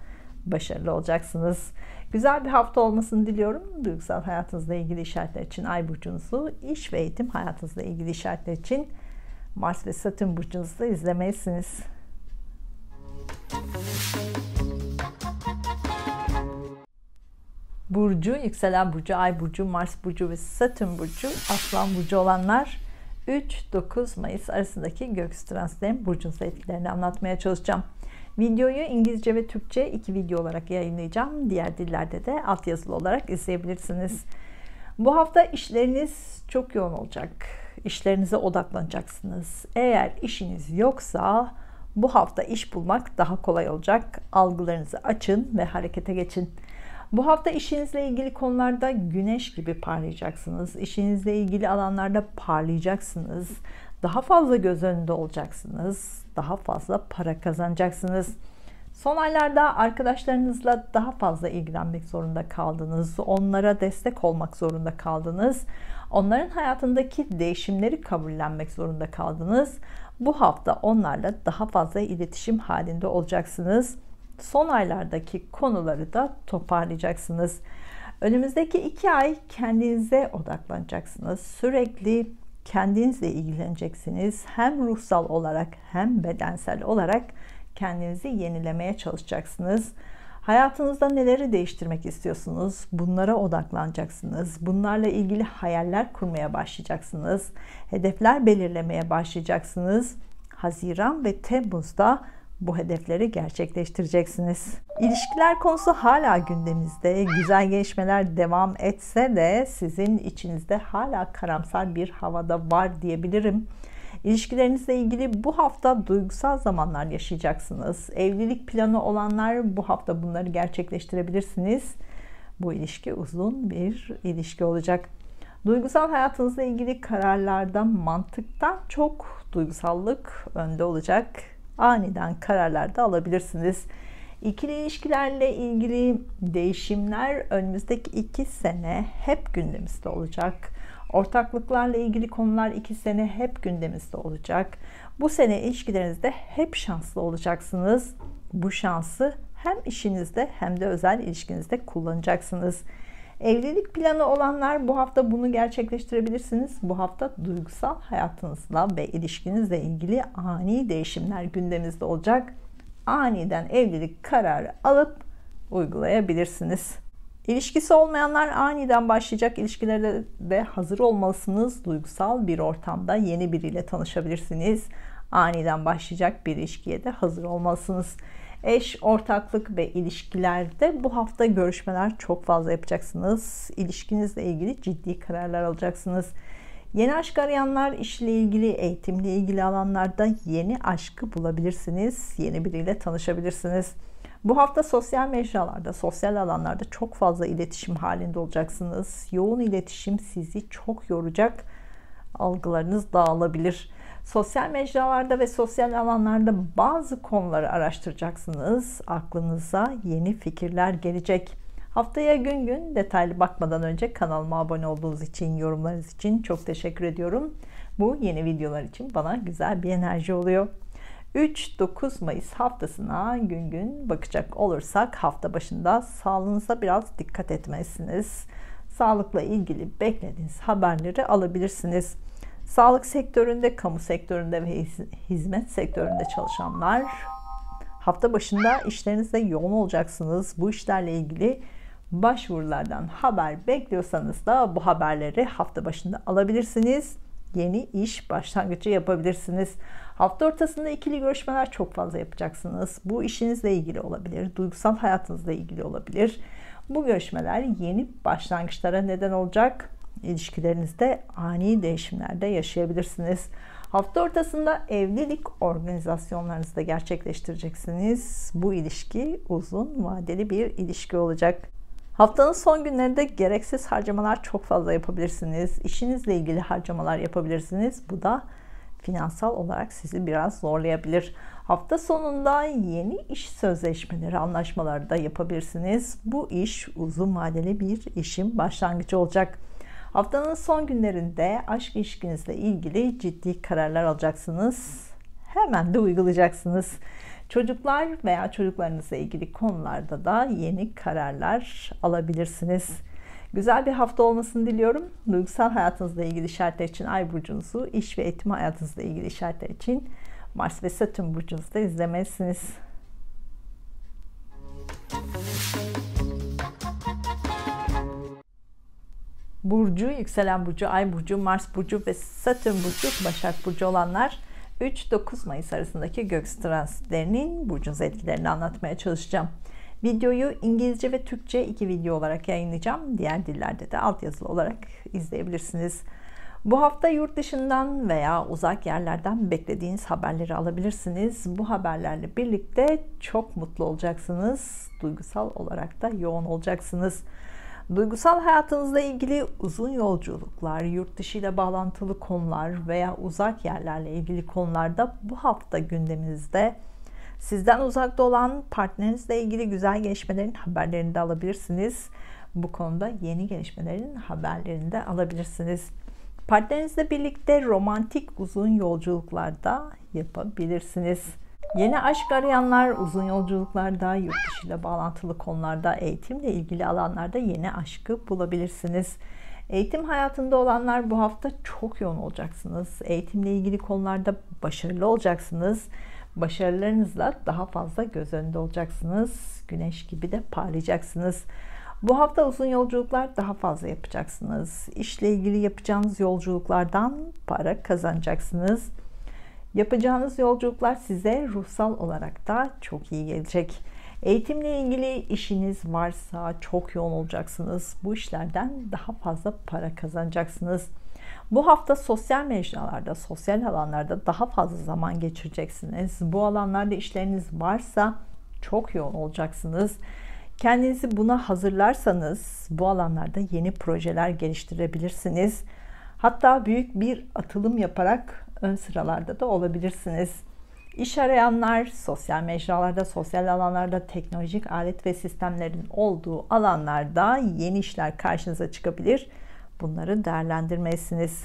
başarılı olacaksınız. Güzel bir hafta olmasını diliyorum. Duygusal hayatınızla ilgili işaretler için Ay burcunuzu, iş ve eğitim hayatınızla ilgili işaretler için Mars ve Satürn burcunuzda izlemelisiniz. Burcu, yükselen burcu, Ay burcu, Mars burcu ve Satürn burcu, Aslan burcu olanlar 3-9 Mayıs arasındaki gökyüzü transitlerin burcunuzda etkilerini anlatmaya çalışacağım. Videoyu İngilizce ve Türkçe 2 video olarak yayınlayacağım. Diğer dillerde de altyazılı olarak izleyebilirsiniz. Bu hafta işleriniz çok yoğun olacak. İşlerinize odaklanacaksınız. Eğer işiniz yoksa bu hafta iş bulmak daha kolay olacak. Algılarınızı açın ve harekete geçin. Bu hafta işinizle ilgili konularda güneş gibi parlayacaksınız. İşinizle ilgili alanlarda parlayacaksınız. Daha fazla göz önünde olacaksınız. Daha fazla para kazanacaksınız. Son aylarda arkadaşlarınızla daha fazla ilgilenmek zorunda kaldınız. Onlara destek olmak zorunda kaldınız. Onların hayatındaki değişimleri kabullenmek zorunda kaldınız. Bu hafta onlarla daha fazla iletişim halinde olacaksınız. Son aylardaki konuları da toparlayacaksınız. Önümüzdeki 2 ay kendinize odaklanacaksınız. Sürekli kendinizle ilgileneceksiniz. Hem ruhsal olarak hem bedensel olarak kendinizi yenilemeye çalışacaksınız. Hayatınızda neleri değiştirmek istiyorsunuz? Bunlara odaklanacaksınız. Bunlarla ilgili hayaller kurmaya başlayacaksınız. Hedefler belirlemeye başlayacaksınız. Haziran ve Temmuz'da bu hedefleri gerçekleştireceksiniz. İlişkiler konusu hala gündemimizde. Güzel gelişmeler devam etse de sizin içinizde hala karamsar bir havada var diyebilirim. İlişkilerinizle ilgili bu hafta duygusal zamanlar yaşayacaksınız. Evlilik planı olanlar bu hafta bunları gerçekleştirebilirsiniz. Bu ilişki uzun bir ilişki olacak. Duygusal hayatınızla ilgili kararlarda mantıktan çok duygusallık önde olacak. Aniden kararlar da alabilirsiniz. İkili ilişkilerle ilgili değişimler önümüzdeki 2 sene hep gündemimizde olacak. Ortaklıklarla ilgili konular 2 sene hep gündemimizde olacak. Bu sene ilişkilerinizde hep şanslı olacaksınız. Bu şansı hem işinizde hem de özel ilişkinizde kullanacaksınız. Evlilik planı olanlar bu hafta bunu gerçekleştirebilirsiniz. Bu hafta duygusal hayatınızla ve ilişkinizle ilgili ani değişimler gündeminizde olacak. Aniden evlilik kararı alıp uygulayabilirsiniz. İlişkisi olmayanlar aniden başlayacak ilişkilerde de hazır olmalısınız. Duygusal bir ortamda yeni biriyle tanışabilirsiniz. Aniden başlayacak bir ilişkiye de hazır olmalısınız. Eş, ortaklık ve ilişkilerde bu hafta görüşmeler çok fazla yapacaksınız. İlişkinizle ilgili ciddi kararlar alacaksınız. Yeni aşk arayanlar işle ilgili, eğitimle ilgili alanlarda yeni aşkı bulabilirsiniz. Yeni biriyle tanışabilirsiniz. Bu hafta sosyal mecralarda, sosyal alanlarda çok fazla iletişim halinde olacaksınız. Yoğun iletişim sizi çok yoracak. Algılarınız dağılabilir. Sosyal mecralarda ve sosyal alanlarda bazı konuları araştıracaksınız. Aklınıza yeni fikirler gelecek. Haftaya gün gün detaylı bakmadan önce kanalıma abone olduğunuz için, yorumlarınız için çok teşekkür ediyorum. Bu yeni videolar için bana güzel bir enerji oluyor. 3-9 Mayıs haftasına gün gün bakacak olursak hafta başında sağlığınıza biraz dikkat etmelisiniz. Sağlıkla ilgili beklediğiniz haberleri alabilirsiniz. Sağlık sektöründe, kamu sektöründe ve hizmet sektöründe çalışanlar hafta başında işlerinizde yoğun olacaksınız. Bu işlerle ilgili başvurulardan haber bekliyorsanız da bu haberleri hafta başında alabilirsiniz. Yeni iş başlangıcı yapabilirsiniz. Hafta ortasında ikili görüşmeler çok fazla yapacaksınız. Bu işinizle ilgili olabilir, duygusal hayatınızla ilgili olabilir. Bu görüşmeler yeni başlangıçlara neden olacak. İlişkilerinizde ani değişimler de yaşayabilirsiniz. Hafta ortasında evlilik organizasyonlarınızı da gerçekleştireceksiniz. Bu ilişki uzun vadeli bir ilişki olacak. Haftanın son günlerinde gereksiz harcamalar çok fazla yapabilirsiniz. İşinizle ilgili harcamalar yapabilirsiniz. Bu da finansal olarak sizi biraz zorlayabilir. Hafta sonunda yeni iş sözleşmeleri, anlaşmaları da yapabilirsiniz. Bu iş uzun vadeli bir işin başlangıcı olacak. Haftanın son günlerinde aşk ilişkinizle ilgili ciddi kararlar alacaksınız. Hemen de uygulayacaksınız. Çocuklar veya çocuklarınızla ilgili konularda da yeni kararlar alabilirsiniz. Güzel bir hafta olmasını diliyorum. Duygusal hayatınızla ilgili işaretler için Ay burcunuzu, iş ve eğitim hayatınızla ilgili işaretler için Mars ve Satürn burcunuzu da izlemelisiniz. Burcu, yükselen burcu, Ay burcu, Mars burcu ve Satürn burcu, Başak burcu olanlar 3-9 Mayıs arasındaki gök transitlerinin burcunuz etkilerini anlatmaya çalışacağım. Videoyu İngilizce ve Türkçe 2 video olarak yayınlayacağım. Diğer dillerde de altyazılı olarak izleyebilirsiniz. Bu hafta yurt dışından veya uzak yerlerden beklediğiniz haberleri alabilirsiniz. Bu haberlerle birlikte çok mutlu olacaksınız. Duygusal olarak da yoğun olacaksınız. Duygusal hayatınızla ilgili uzun yolculuklar, yurt dışı ile bağlantılı konular veya uzak yerlerle ilgili konularda bu hafta gündeminizde. Sizden uzakta olan partnerinizle ilgili güzel gelişmelerin haberlerini de alabilirsiniz. Bu konuda yeni gelişmelerin haberlerini de alabilirsiniz. Partnerinizle birlikte romantik uzun yolculuklarda yapabilirsiniz. Yeni aşk arayanlar uzun yolculuklarda, yurt dışı ile bağlantılı konularda, eğitimle ilgili alanlarda yeni aşkı bulabilirsiniz. Eğitim hayatında olanlar bu hafta çok yoğun olacaksınız. Eğitimle ilgili konularda başarılı olacaksınız. Başarılarınızla daha fazla göz önünde olacaksınız. Güneş gibi de parlayacaksınız. Bu hafta uzun yolculuklar daha fazla yapacaksınız. İşle ilgili yapacağınız yolculuklardan para kazanacaksınız. Yapacağınız yolculuklar size ruhsal olarak da çok iyi gelecek. Eğitimle ilgili işiniz varsa çok yoğun olacaksınız. Bu işlerden daha fazla para kazanacaksınız. Bu hafta sosyal mecralarda, sosyal alanlarda daha fazla zaman geçireceksiniz. Bu alanlarda işleriniz varsa çok yoğun olacaksınız. Kendinizi buna hazırlarsanız bu alanlarda yeni projeler geliştirebilirsiniz. Hatta büyük bir atılım yaparak ön sıralarda da olabilirsiniz. İş arayanlar sosyal mecralarda, sosyal alanlarda, teknolojik alet ve sistemlerin olduğu alanlarda yeni işler karşınıza çıkabilir. Bunları değerlendirmelisiniz.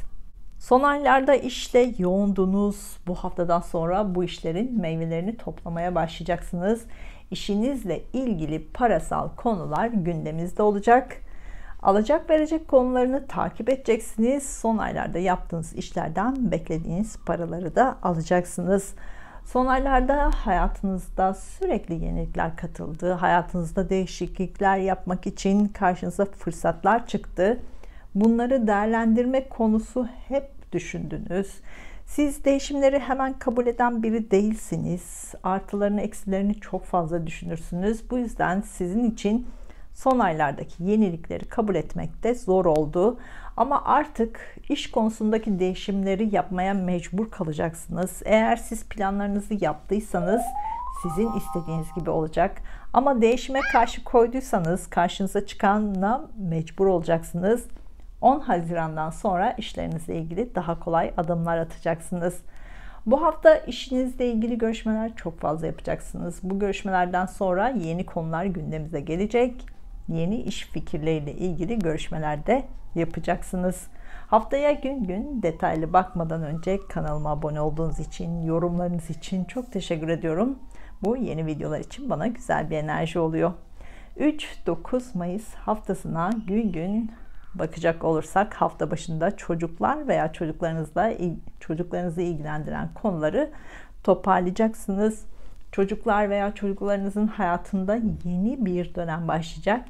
Son aylarda işle yoğundunuz. Bu haftadan sonra bu işlerin meyvelerini toplamaya başlayacaksınız. İşinizle ilgili parasal konular gündeminizde olacak. Alacak verecek konularını takip edeceksiniz. Son aylarda yaptığınız işlerden beklediğiniz paraları da alacaksınız. Son aylarda hayatınızda sürekli yenilikler katıldı. Hayatınızda değişiklikler yapmak için karşınıza fırsatlar çıktı. Bunları değerlendirme konusu hep düşündünüz. Siz değişimleri hemen kabul eden biri değilsiniz. Artılarını, eksilerini çok fazla düşünürsünüz. Bu yüzden sizin için son aylardaki yenilikleri kabul etmek de zor oldu. Ama artık iş konusundaki değişimleri yapmaya mecbur kalacaksınız. Eğer siz planlarınızı yaptıysanız sizin istediğiniz gibi olacak. Ama değişime karşı koyduysanız karşınıza çıkanla mecbur olacaksınız. 10 Haziran'dan sonra işlerinizle ilgili daha kolay adımlar atacaksınız. Bu hafta işinizle ilgili görüşmeler çok fazla yapacaksınız. Bu görüşmelerden sonra yeni konular gündemimize gelecek. Yeni iş fikirleriyle ilgili görüşmeler de yapacaksınız. Haftaya gün gün detaylı bakmadan önce kanalıma abone olduğunuz için, yorumlarınız için çok teşekkür ediyorum. Bu yeni videolar için bana güzel bir enerji oluyor. 3-9 Mayıs haftasına gün gün bakacak olursak hafta başında çocuklar veya çocuklarınızı ilgilendiren konuları toparlayacaksınız. Çocuklar veya çocuklarınızın hayatında yeni bir dönem başlayacak.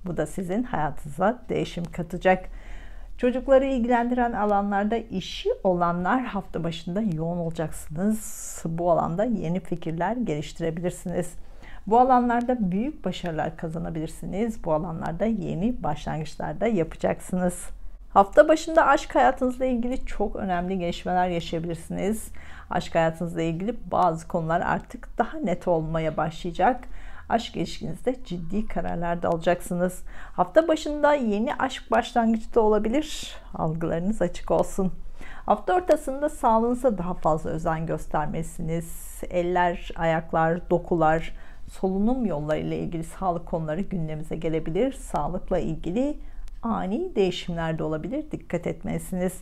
Bu da sizin hayatınıza değişim katacak. Çocukları ilgilendiren alanlarda işi olanlar hafta başında yoğun olacaksınız. Bu alanda yeni fikirler geliştirebilirsiniz. Bu alanlarda büyük başarılar kazanabilirsiniz. Bu alanlarda yeni başlangıçlar da yapacaksınız. Hafta başında aşk hayatınızla ilgili çok önemli gelişmeler yaşayabilirsiniz. Aşk hayatınızla ilgili bazı konular artık daha net olmaya başlayacak. Aşk ilişkinizde ciddi kararlar da alacaksınız. Hafta başında yeni aşk başlangıcı da olabilir. Algılarınız açık olsun. Hafta ortasında sağlığınıza daha fazla özen göstermelisiniz. Eller, ayaklar, dokular, solunum yolları ile ilgili sağlık konuları gündemimize gelebilir. Sağlıkla ilgili ani değişimler de olabilir. Dikkat etmelisiniz.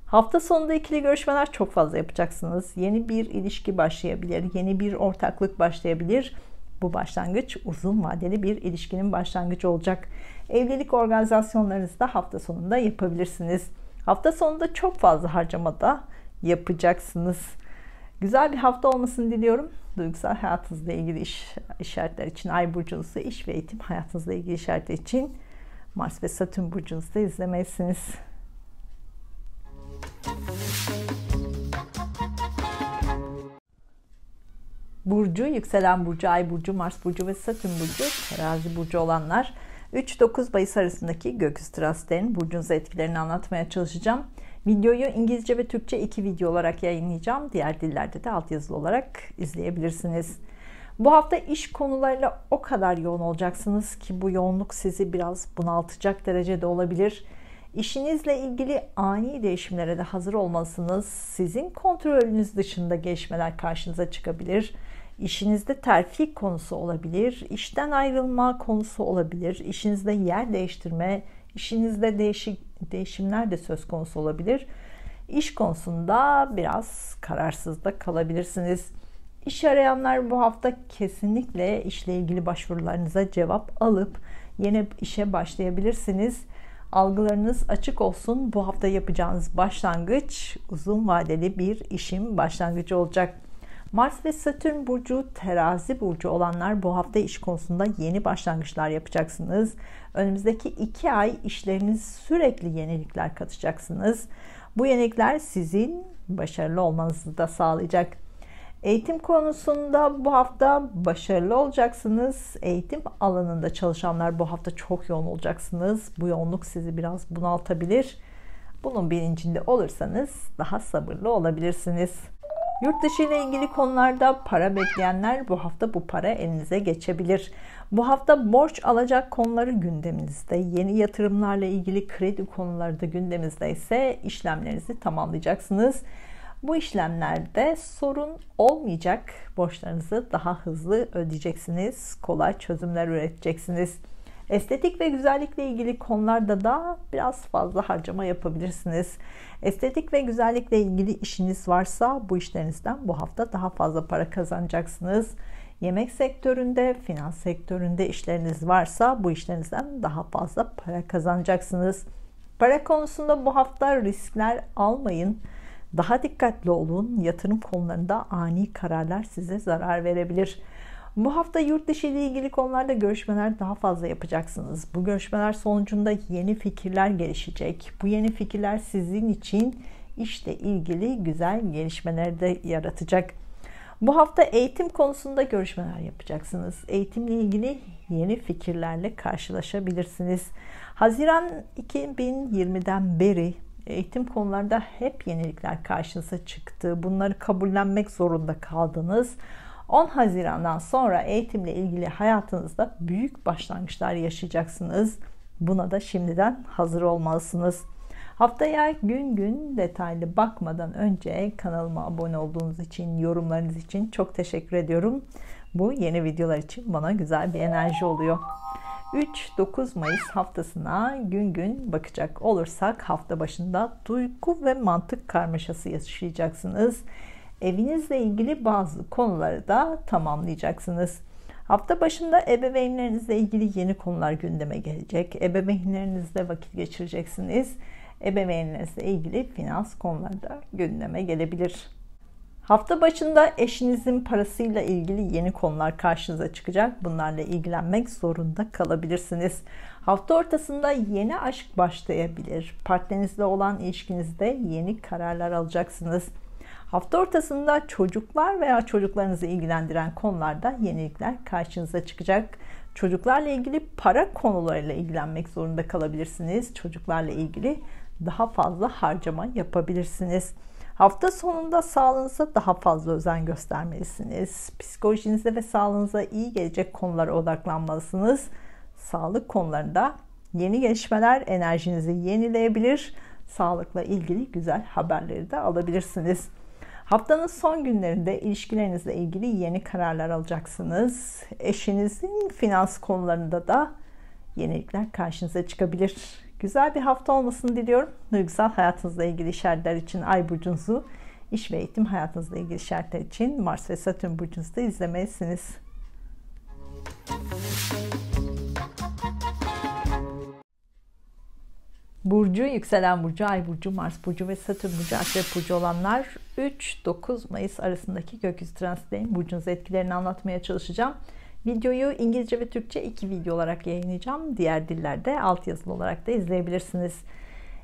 Hafta sonunda ikili görüşmeler çok fazla yapacaksınız. Yeni bir ilişki başlayabilir. Yeni bir ortaklık başlayabilir. Bu başlangıç uzun vadeli bir ilişkinin başlangıcı olacak. Evlilik organizasyonlarınızı da hafta sonunda yapabilirsiniz. Hafta sonunda çok fazla harcama da yapacaksınız. Güzel bir hafta olmasını diliyorum. Duygusal hayatınızla ilgili işaretler için Ay burcunuzu, iş ve eğitim hayatınızla ilgili işaretler için Mars ve Satürn burcunuzda izlemelisiniz. Burcu, yükselen burcu, ay burcu, Mars burcu ve Satürn burcu, terazi burcu olanlar 3-9 Mayıs arasındaki gökyüzü transitlerinin burcunuza etkilerini anlatmaya çalışacağım. Videoyu İngilizce ve Türkçe 2 video olarak yayınlayacağım. Diğer dillerde de altyazılı olarak izleyebilirsiniz. Bu hafta iş konularıyla o kadar yoğun olacaksınız ki bu yoğunluk sizi biraz bunaltacak derecede olabilir. İşinizle ilgili ani değişimlere de hazır olmalısınız. Sizin kontrolünüz dışında gelişmeler karşınıza çıkabilir. İşinizde terfi konusu olabilir, işten ayrılma konusu olabilir, işinizde yer değiştirme, işinizde değişimler de söz konusu olabilir. İş konusunda biraz kararsız da kalabilirsiniz. İş arayanlar bu hafta kesinlikle işle ilgili başvurularınıza cevap alıp yeni işe başlayabilirsiniz. Algılarınız açık olsun. Bu hafta yapacağınız başlangıç uzun vadeli bir işin başlangıcı olacak. Mars ve Satürn burcu terazi burcu olanlar bu hafta iş konusunda yeni başlangıçlar yapacaksınız. Önümüzdeki 2 ay işleriniz sürekli yenilikler katacaksınız. Bu yenilikler sizin başarılı olmanızı da sağlayacak. Eğitim konusunda bu hafta başarılı olacaksınız. Eğitim alanında çalışanlar bu hafta çok yoğun olacaksınız. Bu yoğunluk sizi biraz bunaltabilir. Bunun bilincinde olursanız daha sabırlı olabilirsiniz. Yurt dışı ile ilgili konularda para bekleyenler bu hafta bu para elinize geçebilir. Bu hafta borç alacak konuları gündeminizde, yeni yatırımlarla ilgili kredi konuları da gündeminizde ise işlemlerinizi tamamlayacaksınız. Bu işlemlerde sorun olmayacak. Borçlarınızı daha hızlı ödeyeceksiniz. Kolay çözümler üreteceksiniz. Estetik ve güzellikle ilgili konularda da biraz fazla harcama yapabilirsiniz. Estetik ve güzellikle ilgili işiniz varsa bu işlerinizden bu hafta daha fazla para kazanacaksınız. Yemek sektöründe, finans sektöründe işleriniz varsa bu işlerinizden daha fazla para kazanacaksınız. Para konusunda bu hafta riskler almayın. Daha dikkatli olun. Yatırım konularında ani kararlar size zarar verebilir. Bu hafta yurt dışı ile ilgili konularda görüşmeler daha fazla yapacaksınız. Bu görüşmeler sonucunda yeni fikirler gelişecek. Bu yeni fikirler sizin için işle ilgili güzel gelişmeler de yaratacak. Bu hafta eğitim konusunda görüşmeler yapacaksınız. Eğitimle ilgili yeni fikirlerle karşılaşabilirsiniz. Haziran 2020'den beri eğitim konularında hep yenilikler karşınıza çıktı. Bunları kabullenmek zorunda kaldınız. 10 Haziran'dan sonra eğitimle ilgili hayatınızda büyük başlangıçlar yaşayacaksınız. Buna da şimdiden hazır olmalısınız. Haftaya gün gün detaylı bakmadan önce kanalıma abone olduğunuz için, yorumlarınız için çok teşekkür ediyorum. Bu yeni videolar için bana güzel bir enerji oluyor. 3-9 Mayıs haftasına gün gün bakacak olursak hafta başında duygu ve mantık karmaşası yaşayacaksınız. Evinizle ilgili bazı konuları da tamamlayacaksınız. Hafta başında ebeveynlerinizle ilgili yeni konular gündeme gelecek. Ebeveynlerinizle vakit geçireceksiniz. Ebeveynlerinizle ilgili finans konuları da gündeme gelebilir. Hafta başında eşinizin parasıyla ilgili yeni konular karşınıza çıkacak. Bunlarla ilgilenmek zorunda kalabilirsiniz. Hafta ortasında yeni aşk başlayabilir. Partnerinizle olan ilişkinizde yeni kararlar alacaksınız. Hafta ortasında çocuklar veya çocuklarınızı ilgilendiren konularda yenilikler karşınıza çıkacak. Çocuklarla ilgili para konularıyla ilgilenmek zorunda kalabilirsiniz. Çocuklarla ilgili daha fazla harcama yapabilirsiniz. Hafta sonunda sağlığınıza daha fazla özen göstermelisiniz. Psikolojinize ve sağlığınıza iyi gelecek konulara odaklanmalısınız. Sağlık konularında yeni gelişmeler enerjinizi yenileyebilir. Sağlıkla ilgili güzel haberleri de alabilirsiniz. Haftanın son günlerinde ilişkilerinizle ilgili yeni kararlar alacaksınız. Eşinizin finans konularında da yenilikler karşınıza çıkabilir. Güzel bir hafta olmasını diliyorum. Duygusal hayatınızla ilgili işaretler için Ay burcunuzu, iş ve eğitim hayatınızla ilgili işaretler için Mars ve Satürn burcunuzu da izlemelisiniz. Burcu, yükselen burcu, ay burcu, Mars burcu ve Satürn burcu, Akrep burcu olanlar 3-9 Mayıs arasındaki gökyüzü transitlerinin burcunuz etkilerini anlatmaya çalışacağım. Videoyu İngilizce ve Türkçe 2 video olarak yayınlayacağım. Diğer dillerde altyazılı olarak da izleyebilirsiniz.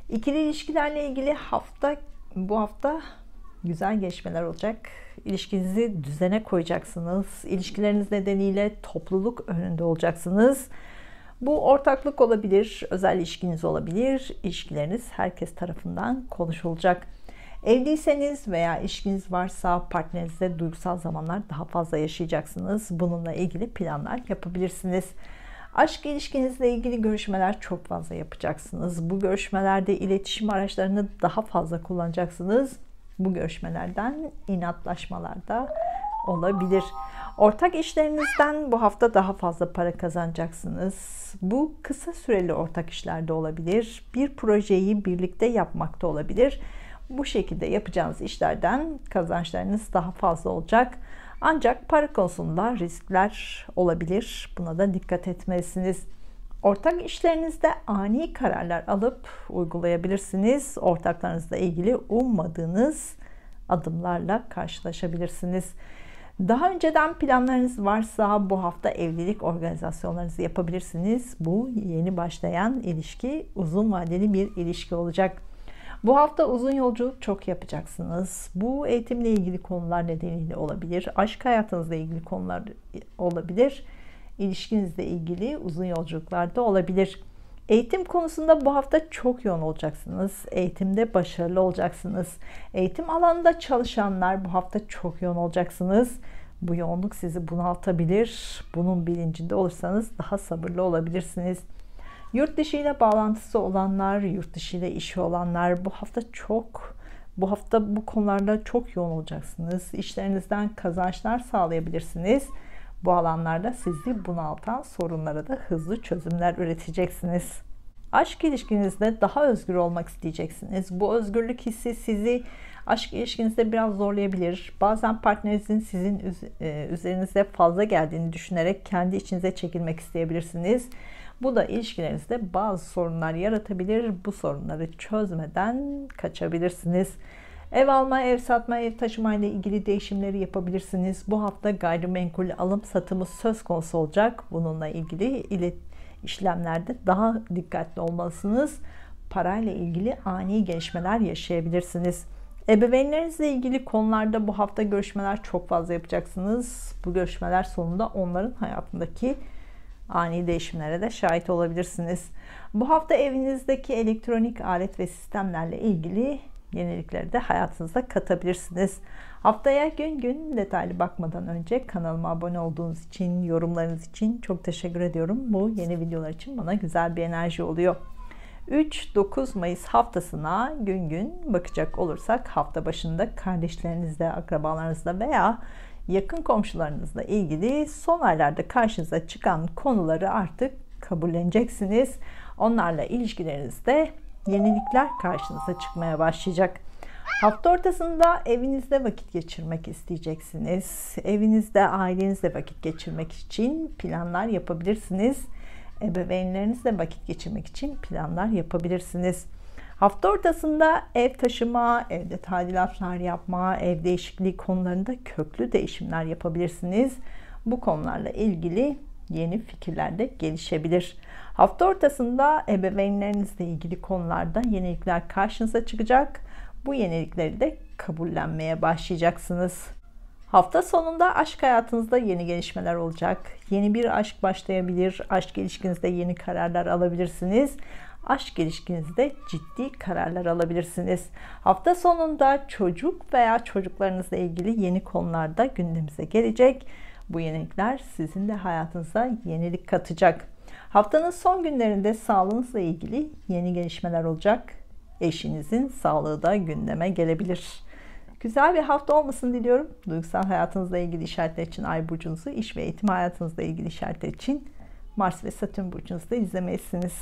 İkili ilişkilerle ilgili bu hafta güzel gelişmeler olacak. İlişkinizi düzene koyacaksınız. İlişkileriniz nedeniyle topluluk önünde olacaksınız. Bu ortaklık olabilir, özel ilişkiniz olabilir. İlişkileriniz herkes tarafından konuşulacak. Evliyseniz veya ilişkiniz varsa partnerinizle duygusal zamanlar daha fazla yaşayacaksınız. Bununla ilgili planlar yapabilirsiniz. Aşk ilişkinizle ilgili görüşmeler çok fazla yapacaksınız. Bu görüşmelerde iletişim araçlarını daha fazla kullanacaksınız. Bu görüşmelerden inatlaşmalar da olabilir. Ortak işlerinizden bu hafta daha fazla para kazanacaksınız. Bu kısa süreli ortak işlerde olabilir. Bir projeyi birlikte yapmakta olabilir. Bu şekilde yapacağınız işlerden kazançlarınız daha fazla olacak. Ancak para konusunda riskler olabilir. Buna da dikkat etmelisiniz. Ortak işlerinizde ani kararlar alıp uygulayabilirsiniz. Ortaklarınızla ilgili ummadığınız adımlarla karşılaşabilirsiniz. Daha önceden planlarınız varsa bu hafta evlilik organizasyonlarınızı yapabilirsiniz. Bu yeni başlayan ilişki uzun vadeli bir ilişki olacak. Bu hafta uzun yolculuk çok yapacaksınız. Bu eğitimle ilgili konular nedeniyle olabilir. Aşk hayatınızla ilgili konular olabilir. İlişkinizle ilgili uzun yolculuklarda olabilir. Eğitim konusunda bu hafta çok yoğun olacaksınız. Eğitimde başarılı olacaksınız. Eğitim alanında çalışanlar bu hafta çok yoğun olacaksınız. Bu yoğunluk sizi bunaltabilir. Bunun bilincinde olursanız daha sabırlı olabilirsiniz. Yurt dışı ile bağlantısı olanlar, yurt dışı ile işi olanlar bu hafta bu konularda çok yoğun olacaksınız. İşlerinizden kazançlar sağlayabilirsiniz. Bu alanlarda sizi bunaltan sorunlara da hızlı çözümler üreteceksiniz. Aşk ilişkinizde daha özgür olmak isteyeceksiniz. Bu özgürlük hissi sizi aşk ilişkinizde biraz zorlayabilir. Bazen partnerinizin sizin üzerinize fazla geldiğini düşünerek kendi içinize çekilmek isteyebilirsiniz. Bu da ilişkilerinizde bazı sorunlar yaratabilir. Bu sorunları çözmeden kaçabilirsiniz. Ev alma, ev satma, ev taşıma ile ilgili değişimleri yapabilirsiniz. Bu hafta gayrimenkul alım satımı söz konusu olacak. Bununla ilgili işlemlerde daha dikkatli olmalısınız. Parayla ilgili ani gelişmeler yaşayabilirsiniz. Ebeveynlerinizle ilgili konularda bu hafta görüşmeler çok fazla yapacaksınız. Bu görüşmeler sonunda onların hayatındaki ani değişimlere de şahit olabilirsiniz. Bu hafta evinizdeki elektronik alet ve sistemlerle ilgili yenilikleri de hayatınıza katabilirsiniz. Haftaya gün gün detaylı bakmadan önce kanalıma abone olduğunuz için, yorumlarınız için çok teşekkür ediyorum. Bu yeni videolar için bana güzel bir enerji oluyor. 3-9 Mayıs haftasına gün gün bakacak olursak hafta başında kardeşlerinizle, akrabalarınızla veya yakın komşularınızla ilgili son aylarda karşınıza çıkan konuları artık kabulleneceksiniz. Onlarla ilişkilerinizde yenilikler karşınıza çıkmaya başlayacak. Hafta ortasında evinizde vakit geçirmek isteyeceksiniz. Evinizde, ailenizle vakit geçirmek için planlar yapabilirsiniz. Ebeveynlerinizle vakit geçirmek için planlar yapabilirsiniz. Hafta ortasında ev taşıma, evde tadilatlar yapma, ev değişikliği konularında köklü değişimler yapabilirsiniz. Bu konularla ilgili yeni fikirler de gelişebilir. Hafta ortasında ebeveynlerinizle ilgili konularda yenilikler karşınıza çıkacak. Bu yenilikleri de kabullenmeye başlayacaksınız. Hafta sonunda aşk hayatınızda yeni gelişmeler olacak. Yeni bir aşk başlayabilir. Aşk ilişkinizde yeni kararlar alabilirsiniz. Aşk ilişkinizde ciddi kararlar alabilirsiniz. Hafta sonunda çocuk veya çocuklarınızla ilgili yeni konularda gündemimize gelecek. Bu yenilikler sizin de hayatınıza yenilik katacak. Haftanın son günlerinde sağlığınızla ilgili yeni gelişmeler olacak. Eşinizin sağlığı da gündeme gelebilir. Güzel bir hafta olmasını diliyorum. Duygusal hayatınızla ilgili işaretler için Ay burcunuzu, iş ve eğitim hayatınızla ilgili işaretler için Mars ve Satürn burcunuzu da izlemelisiniz.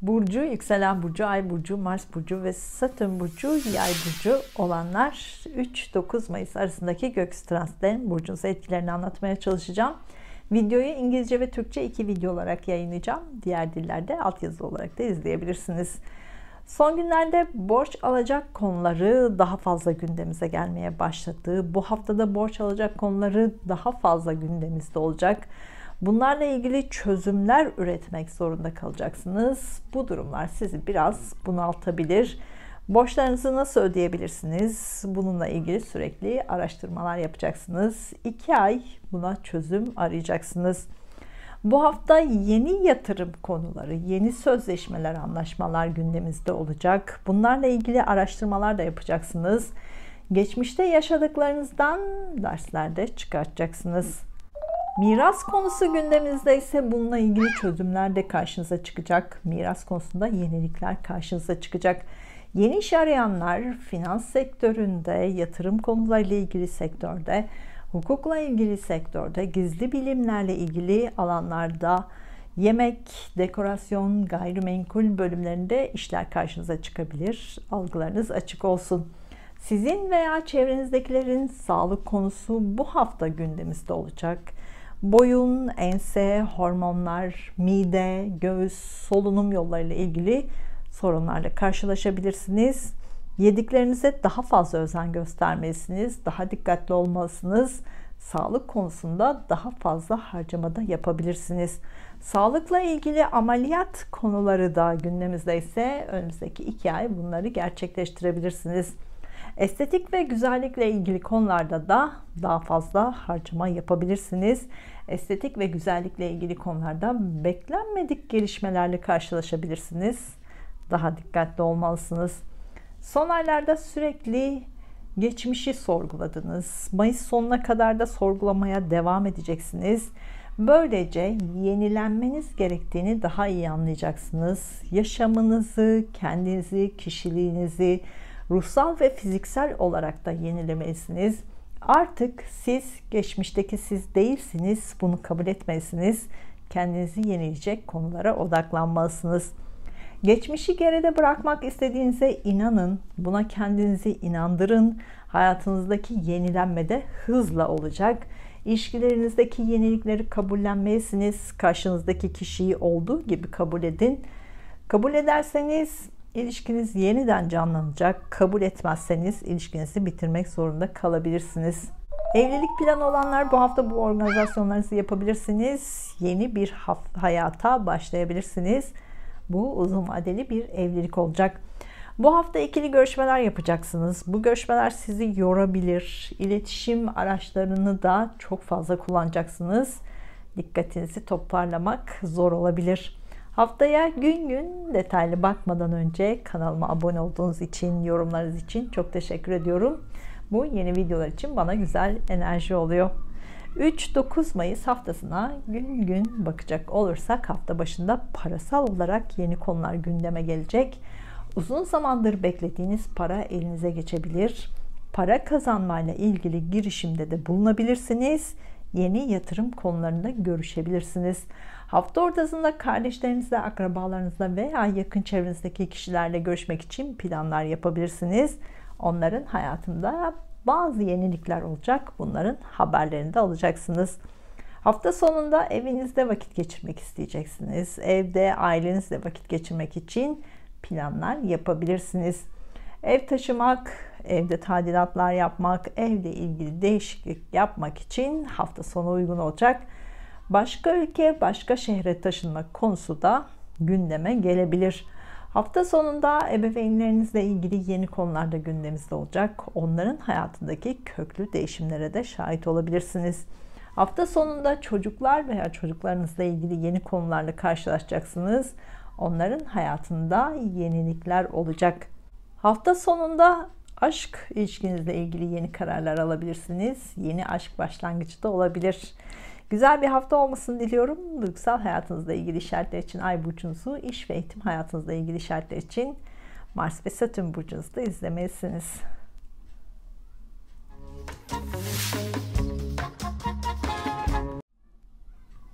Burcu, yükselen burcu, Ay burcu, Mars burcu ve Satürn burcu, Yay burcu olanlar 3-9 Mayıs arasındaki gökyüzü transitlerin burcunuza etkilerini anlatmaya çalışacağım. Videoyu İngilizce ve Türkçe 2 video olarak yayınlayacağım. Diğer dillerde altyazılı olarak da izleyebilirsiniz. Son günlerde borç alacak konuları daha fazla gündemimize gelmeye başladı. Bu haftada borç alacak konuları daha fazla gündemimizde olacak. Bunlarla ilgili çözümler üretmek zorunda kalacaksınız. Bu durumlar sizi biraz bunaltabilir. Borçlarınızı nasıl ödeyebilirsiniz? Bununla ilgili sürekli araştırmalar yapacaksınız. 2 ay buna çözüm arayacaksınız. Bu hafta yeni yatırım konuları, yeni sözleşmeler, anlaşmalar gündemimizde olacak. Bunlarla ilgili araştırmalar da yapacaksınız. Geçmişte yaşadıklarınızdan dersler de çıkartacaksınız. Miras konusu gündeminizde ise bununla ilgili çözümler de karşınıza çıkacak. Miras konusunda yenilikler karşınıza çıkacak. Yeni iş arayanlar finans sektöründe, yatırım konularıyla ilgili sektörde, hukukla ilgili sektörde, gizli bilimlerle ilgili alanlarda, yemek, dekorasyon, gayrimenkul bölümlerinde işler karşınıza çıkabilir. Algılarınız açık olsun. Sizin veya çevrenizdekilerin sağlık konusu bu hafta gündemimizde olacak. Boyun, ense, hormonlar, mide, göğüs, solunum yollarıyla ilgili sorunlarla karşılaşabilirsiniz. Yediklerinize daha fazla özen göstermelisiniz, daha dikkatli olmalısınız. Sağlık konusunda daha fazla harcamada yapabilirsiniz. Sağlıkla ilgili ameliyat konuları da gündemimizde ise önümüzdeki 2 ay bunları gerçekleştirebilirsiniz. Estetik ve güzellikle ilgili konularda da daha fazla harcama yapabilirsiniz. Estetik ve güzellikle ilgili konularda beklenmedik gelişmelerle karşılaşabilirsiniz. Daha dikkatli olmalısınız. Son aylarda sürekli geçmişi sorguladınız. Mayıs sonuna kadar da sorgulamaya devam edeceksiniz. Böylece yenilenmeniz gerektiğini daha iyi anlayacaksınız. Yaşamınızı, kendinizi, kişiliğinizi ruhsal ve fiziksel olarak da yenilemelisiniz. Artık siz geçmişteki siz değilsiniz. Bunu kabul etmelisiniz. Kendinizi yenileyecek konulara odaklanmalısınız. Geçmişi geride bırakmak istediğinize inanın. Buna kendinizi inandırın. Hayatınızdaki yenilenme de hızla olacak. İlişkilerinizdeki yenilikleri kabullenmelisiniz. Karşınızdaki kişiyi olduğu gibi kabul edin. Kabul ederseniz ilişkiniz yeniden canlanacak. Kabul etmezseniz ilişkinizi bitirmek zorunda kalabilirsiniz. Evlilik planı olanlar bu hafta bu organizasyonlarınızı yapabilirsiniz. Yeni bir hayata başlayabilirsiniz. Bu uzun vadeli bir evlilik olacak. Bu hafta ikili görüşmeler yapacaksınız. Bu görüşmeler sizi yorabilir. İletişim araçlarını da çok fazla kullanacaksınız. Dikkatinizi toparlamak zor olabilir. Haftaya gün gün detaylı bakmadan önce kanalıma abone olduğunuz için, yorumlarınız için çok teşekkür ediyorum. Bu yeni videolar için bana güzel enerji oluyor. 3-9 Mayıs haftasına gün gün bakacak olursak hafta başında parasal olarak yeni konular gündeme gelecek. Uzun zamandır beklediğiniz para elinize geçebilir. Para kazanmayla ilgili girişimde de bulunabilirsiniz. Yeni yatırım konularında görüşebilirsiniz. Hafta ortasında kardeşlerinizle, akrabalarınızla veya yakın çevrenizdeki kişilerle görüşmek için planlar yapabilirsiniz. Onların hayatında bazı yenilikler olacak. Bunların haberlerini de alacaksınız. Hafta sonunda evinizde vakit geçirmek isteyeceksiniz. Evde ailenizle vakit geçirmek için planlar yapabilirsiniz. Ev taşımak, evde tadilatlar yapmak, evle ilgili değişiklik yapmak için hafta sonu uygun olacak. Başka ülke, başka şehre taşınmak konusu da gündeme gelebilir. Hafta sonunda ebeveynlerinizle ilgili yeni konular da gündemimizde olacak. Onların hayatındaki köklü değişimlere de şahit olabilirsiniz. Hafta sonunda çocuklar veya çocuklarınızla ilgili yeni konularla karşılaşacaksınız. Onların hayatında yenilikler olacak. Hafta sonunda aşk ilişkinizle ilgili yeni kararlar alabilirsiniz. Yeni aşk başlangıcı da olabilir. Güzel bir hafta olmasını diliyorum. Duygusal hayatınızla ilgili işaretler için Ay burcunuzu, iş ve eğitim hayatınızla ilgili işaretler için Mars ve Satürn burcunuzu da izlemelisiniz.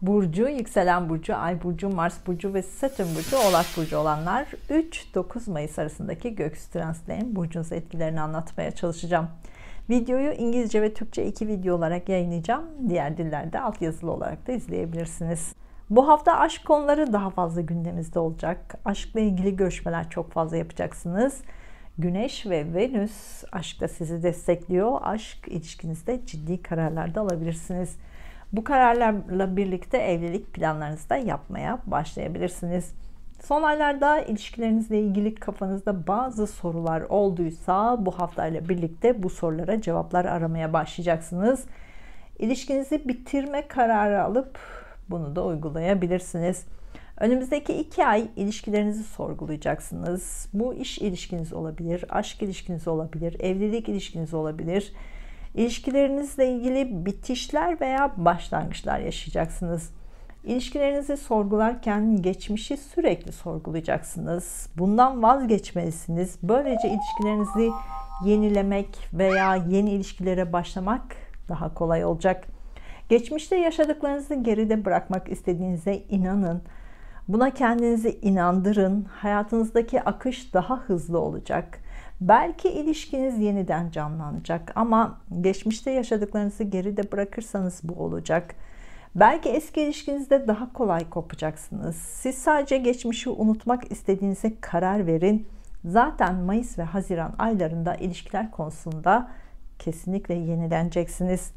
Burcu, yükselen burcu, Ay burcu, Mars burcu ve Satürn burcu, Oğlak burcu olanlar 3-9 Mayıs arasındaki gökyüzü transitlerin burcunuza etkilerini anlatmaya çalışacağım. Videoyu İngilizce ve Türkçe 2 video olarak yayınlayacağım. Diğer dillerde altyazılı olarak da izleyebilirsiniz. Bu hafta aşk konuları daha fazla gündemimizde olacak. Aşkla ilgili görüşmeler çok fazla yapacaksınız. Güneş ve Venüs aşkta sizi destekliyor. Aşk ilişkinizde ciddi kararlar da alabilirsiniz. Bu kararlarla birlikte evlilik planlarınızı da yapmaya başlayabilirsiniz. Son aylarda ilişkilerinizle ilgili kafanızda bazı sorular olduysa bu haftayla birlikte bu sorulara cevaplar aramaya başlayacaksınız. İlişkinizi bitirme kararı alıp bunu da uygulayabilirsiniz. Önümüzdeki 2 ay ilişkilerinizi sorgulayacaksınız. Bu iş ilişkiniz olabilir, aşk ilişkiniz olabilir, evlilik ilişkiniz olabilir. İlişkilerinizle ilgili bitişler veya başlangıçlar yaşayacaksınız. İlişkilerinizi sorgularken geçmişi sürekli sorgulayacaksınız. Bundan vazgeçmelisiniz. Böylece ilişkilerinizi yenilemek veya yeni ilişkilere başlamak daha kolay olacak. Geçmişte yaşadıklarınızı geride bırakmak istediğinize inanın. Buna kendinizi inandırın. Hayatınızdaki akış daha hızlı olacak. Belki ilişkiniz yeniden canlanacak ama geçmişte yaşadıklarınızı geride bırakırsanız bu olacak. Belki eski ilişkinizde daha kolay kopacaksınız. Siz sadece geçmişi unutmak istediğinize karar verin. Zaten Mayıs ve Haziran aylarında ilişkiler konusunda kesinlikle yenileneceksiniz.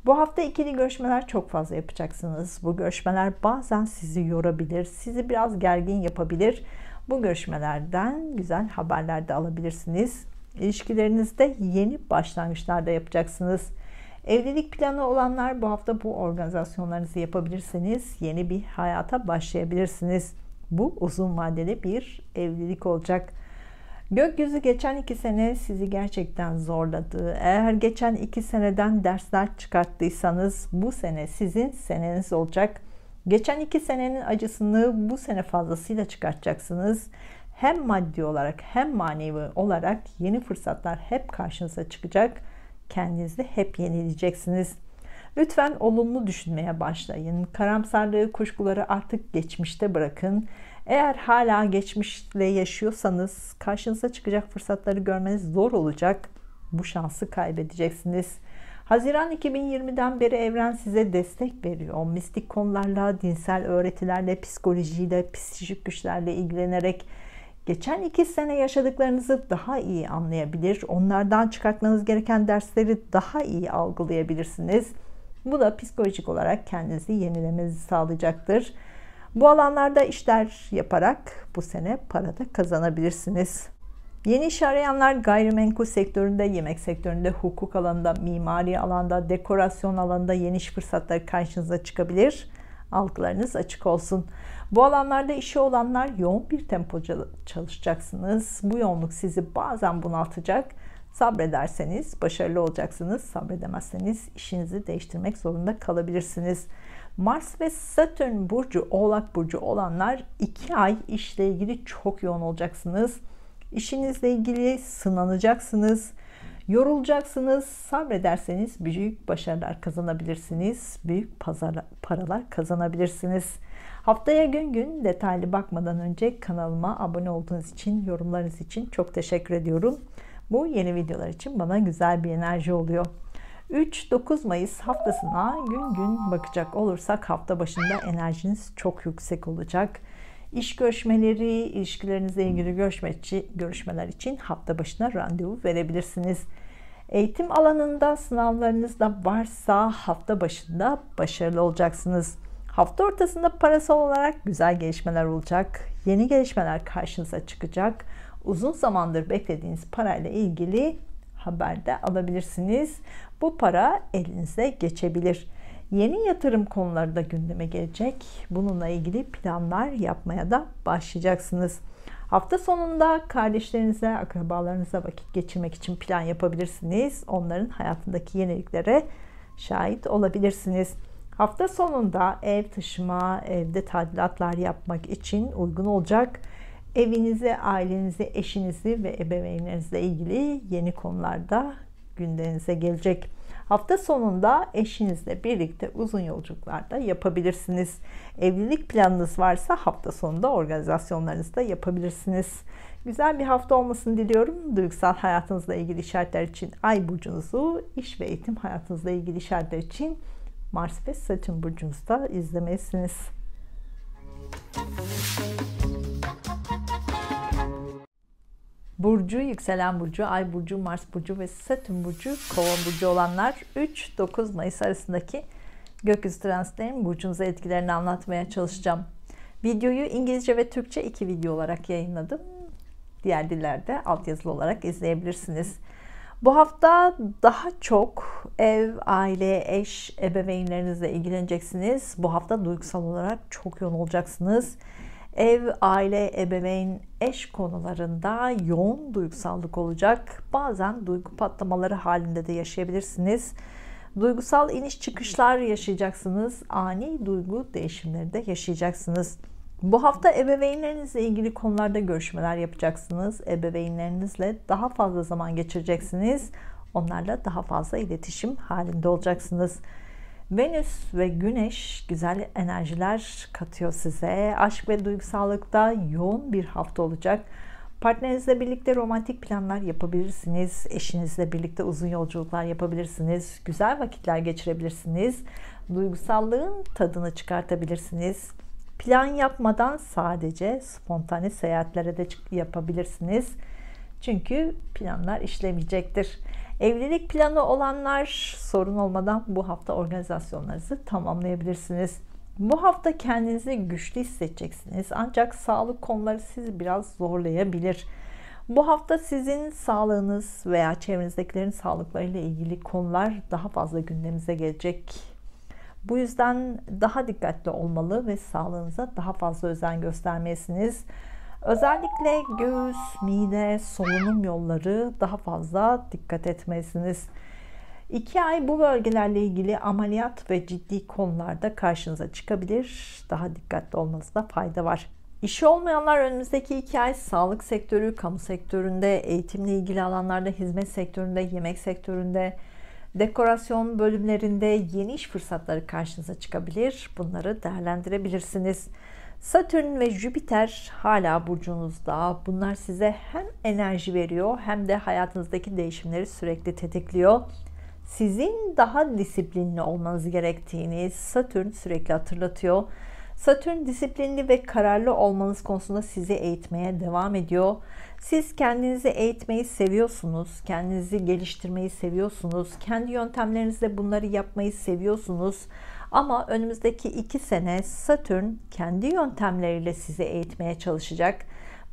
Bu hafta ikili görüşmeler çok fazla yapacaksınız. Bu görüşmeler bazen sizi yorabilir, sizi biraz gergin yapabilir. Bu görüşmelerden güzel haberler de alabilirsiniz. İlişkilerinizde yeni başlangıçlar da yapacaksınız. Evlilik planı olanlar bu hafta bu organizasyonlarınızı yapabilirsiniz. Yeni bir hayata başlayabilirsiniz. Bu uzun vadeli bir evlilik olacak. Gökyüzü geçen 2 sene sizi gerçekten zorladı. Eğer geçen 2 seneden dersler çıkarttıysanız bu sene sizin seneniz olacak. Geçen 2 senenin acısını bu sene fazlasıyla çıkartacaksınız. Hem maddi olarak hem manevi olarak yeni fırsatlar hep karşınıza çıkacak. Kendinizi hep yenileyeceksiniz. Lütfen olumlu düşünmeye başlayın. Karamsarlığı, kuşkuları artık geçmişte bırakın. Eğer hala geçmişle yaşıyorsanız karşınıza çıkacak fırsatları görmeniz zor olacak. Bu şansı kaybedeceksiniz. Haziran 2020'den beri evren size destek veriyor. Mistik konularla, dinsel öğretilerle, psikolojiyle, psikolojik güçlerle ilgilenerek geçen 2 sene yaşadıklarınızı daha iyi anlayabilir. Onlardan çıkartmanız gereken dersleri daha iyi algılayabilirsiniz. Bu da psikolojik olarak kendinizi yenilemenizi sağlayacaktır. Bu alanlarda işler yaparak bu sene para da kazanabilirsiniz. Yeni iş arayanlar gayrimenkul sektöründe, yemek sektöründe, hukuk alanında, mimari alanda, dekorasyon alanında yeni iş fırsatları karşınıza çıkabilir. Algılarınız açık olsun. Bu alanlarda işi olanlar yoğun bir tempo çalışacaksınız. Bu yoğunluk sizi bazen bunaltacak. Sabrederseniz başarılı olacaksınız. Sabredemezseniz işinizi değiştirmek zorunda kalabilirsiniz. Mars ve Satürn burcu, Oğlak burcu olanlar 2 ay işle ilgili çok yoğun olacaksınız. İşinizle ilgili sınanacaksınız, yorulacaksınız. Sabrederseniz büyük başarılar kazanabilirsiniz, büyük paralar kazanabilirsiniz. Haftaya gün gün detaylı bakmadan önce kanalıma abone olduğunuz için, yorumlarınız için çok teşekkür ediyorum. Bu yeni videolar için bana güzel bir enerji oluyor. 3-9 Mayıs haftasına gün gün bakacak olursak hafta başında enerjiniz çok yüksek olacak. İş görüşmeleri, ilişkilerinizle ilgili görüşmeler için hafta başına randevu verebilirsiniz. Eğitim alanında sınavlarınız da varsa hafta başında başarılı olacaksınız. Hafta ortasında parasal olarak güzel gelişmeler olacak. Yeni gelişmeler karşınıza çıkacak. Uzun zamandır beklediğiniz parayla ilgili haber de alabilirsiniz. Bu para elinize geçebilir. Yeni yatırım konuları da gündeme gelecek. Bununla ilgili planlar yapmaya da başlayacaksınız. Hafta sonunda kardeşlerinize, akrabalarınıza vakit geçirmek için plan yapabilirsiniz. Onların hayatındaki yeniliklere şahit olabilirsiniz. Hafta sonunda ev taşıma, evde tadilatlar yapmak için uygun olacak. Evinizi, ailenizi, eşinizi ve ebeveynlerinizle ilgili yeni konularda gündeminize gelecek. Hafta sonunda eşinizle birlikte uzun yolculuklar da yapabilirsiniz. Evlilik planınız varsa hafta sonunda organizasyonlarınızı da yapabilirsiniz. Güzel bir hafta olmasını diliyorum. Duygusal hayatınızla ilgili işaretler için Ay burcunuzu, iş ve eğitim hayatınızla ilgili işaretler için Mars ve Satürn burcunuzu da izlemelisiniz. Burcu, yükselen burcu, Ay burcu, Mars burcu ve Satürn burcu, Kova burcu olanlar 3-9 Mayıs arasındaki gökyüzü transitlerinin burcunuza etkilerini anlatmaya çalışacağım. Videoyu İngilizce ve Türkçe 2 video olarak yayınladım. Diğer dillerde altyazılı olarak izleyebilirsiniz. Bu hafta daha çok ev, aile, eş, ebeveynlerinizle ilgileneceksiniz. Bu hafta duygusal olarak çok yoğun olacaksınız. Ev, aile, ebeveyn, eş konularında yoğun duygusallık olacak. Bazen duygu patlamaları halinde de yaşayabilirsiniz. Duygusal iniş çıkışlar yaşayacaksınız. Ani duygu değişimleri de yaşayacaksınız. Bu hafta ebeveynlerinizle ilgili konularda görüşmeler yapacaksınız. Ebeveynlerinizle daha fazla zaman geçireceksiniz. Onlarla daha fazla iletişim halinde olacaksınız. Venüs ve Güneş güzel enerjiler katıyor size. Aşk ve duygusallıkta yoğun bir hafta olacak. Partnerinizle birlikte romantik planlar yapabilirsiniz. Eşinizle birlikte uzun yolculuklar yapabilirsiniz. Güzel vakitler geçirebilirsiniz. Duygusallığın tadını çıkartabilirsiniz. Plan yapmadan sadece spontane seyahatlere de yapabilirsiniz. Çünkü planlar işlemeyecektir. Evlilik planı olanlar sorun olmadan bu hafta organizasyonlarınızı tamamlayabilirsiniz. Bu hafta kendinizi güçlü hissedeceksiniz. Ancak sağlık konuları sizi biraz zorlayabilir. Bu hafta sizin sağlığınız veya çevrenizdekilerin sağlıklarıyla ilgili konular daha fazla gündeminize gelecek. Bu yüzden daha dikkatli olmalı ve sağlığınıza daha fazla özen göstermelisiniz. Özellikle göğüs, mide, solunum yolları daha fazla dikkat etmelisiniz. 2 ay bu bölgelerle ilgili ameliyat ve ciddi konularda karşınıza çıkabilir. Daha dikkatli olmanızda fayda var. İşi olmayanlar önümüzdeki 2 ay sağlık sektörü, kamu sektöründe, eğitimle ilgili alanlarda, hizmet sektöründe, yemek sektöründe, dekorasyon bölümlerinde yeni iş fırsatları karşınıza çıkabilir. Bunları değerlendirebilirsiniz. Satürn ve Jüpiter hala burcunuzda. Bunlar size hem enerji veriyor hem de hayatınızdaki değişimleri sürekli tetikliyor. Sizin daha disiplinli olmanız gerektiğini Satürn sürekli hatırlatıyor. Satürn disiplinli ve kararlı olmanız konusunda sizi eğitmeye devam ediyor. Siz kendinizi eğitmeyi seviyorsunuz, kendinizi geliştirmeyi seviyorsunuz, kendi yöntemlerinizle bunları yapmayı seviyorsunuz. Ama önümüzdeki 2 sene Satürn kendi yöntemleriyle sizi eğitmeye çalışacak.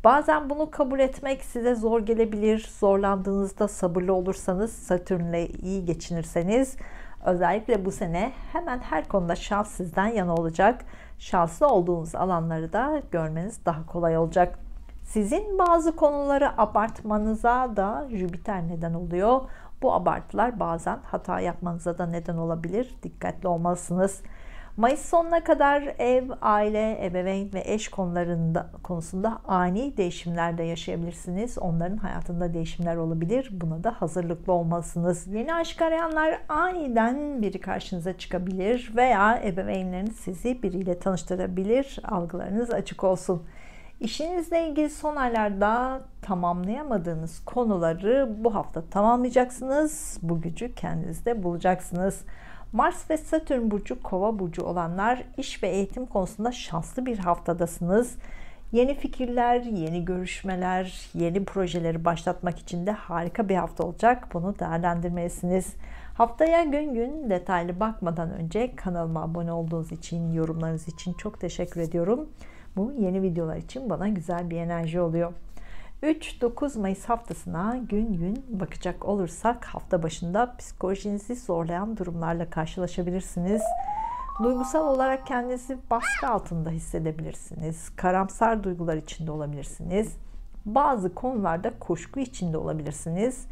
Bazen bunu kabul etmek size zor gelebilir. Zorlandığınızda sabırlı olursanız, Satürn'le iyi geçinirseniz, özellikle bu sene hemen her konuda şans sizden yana olacak. Şanslı olduğunuz alanları da görmeniz daha kolay olacak. Sizin bazı konuları abartmanıza da Jüpiter neden oluyor. Bu abartılar bazen hata yapmanıza da neden olabilir. Dikkatli olmalısınız. Mayıs sonuna kadar ev, aile, ebeveyn ve eş konusunda ani değişimler de yaşayabilirsiniz. Onların hayatında değişimler olabilir. Buna da hazırlıklı olmalısınız. Yeni aşk arayanlar aniden biri karşınıza çıkabilir veya ebeveynleriniz sizi biriyle tanıştırabilir. Algılarınız açık olsun. İşinizle ilgili son aylarda tamamlayamadığınız konuları bu hafta tamamlayacaksınız. Bu gücü kendinizde bulacaksınız. Mars ve Satürn burcu Kova burcu olanlar iş ve eğitim konusunda şanslı bir haftadasınız. Yeni fikirler, yeni görüşmeler, yeni projeleri başlatmak için de harika bir hafta olacak. Bunu değerlendirmelisiniz. Haftaya gün gün detaylı bakmadan önce kanalıma abone olduğunuz için, yorumlarınız için çok teşekkür ediyorum. Bu yeni videolar için bana güzel bir enerji oluyor. 3-9 Mayıs haftasına gün gün bakacak olursak hafta başında psikolojinizi zorlayan durumlarla karşılaşabilirsiniz. Duygusal olarak kendinizi baskı altında hissedebilirsiniz. Karamsar duygular içinde olabilirsiniz. Bazı konularda kuşku içinde olabilirsiniz.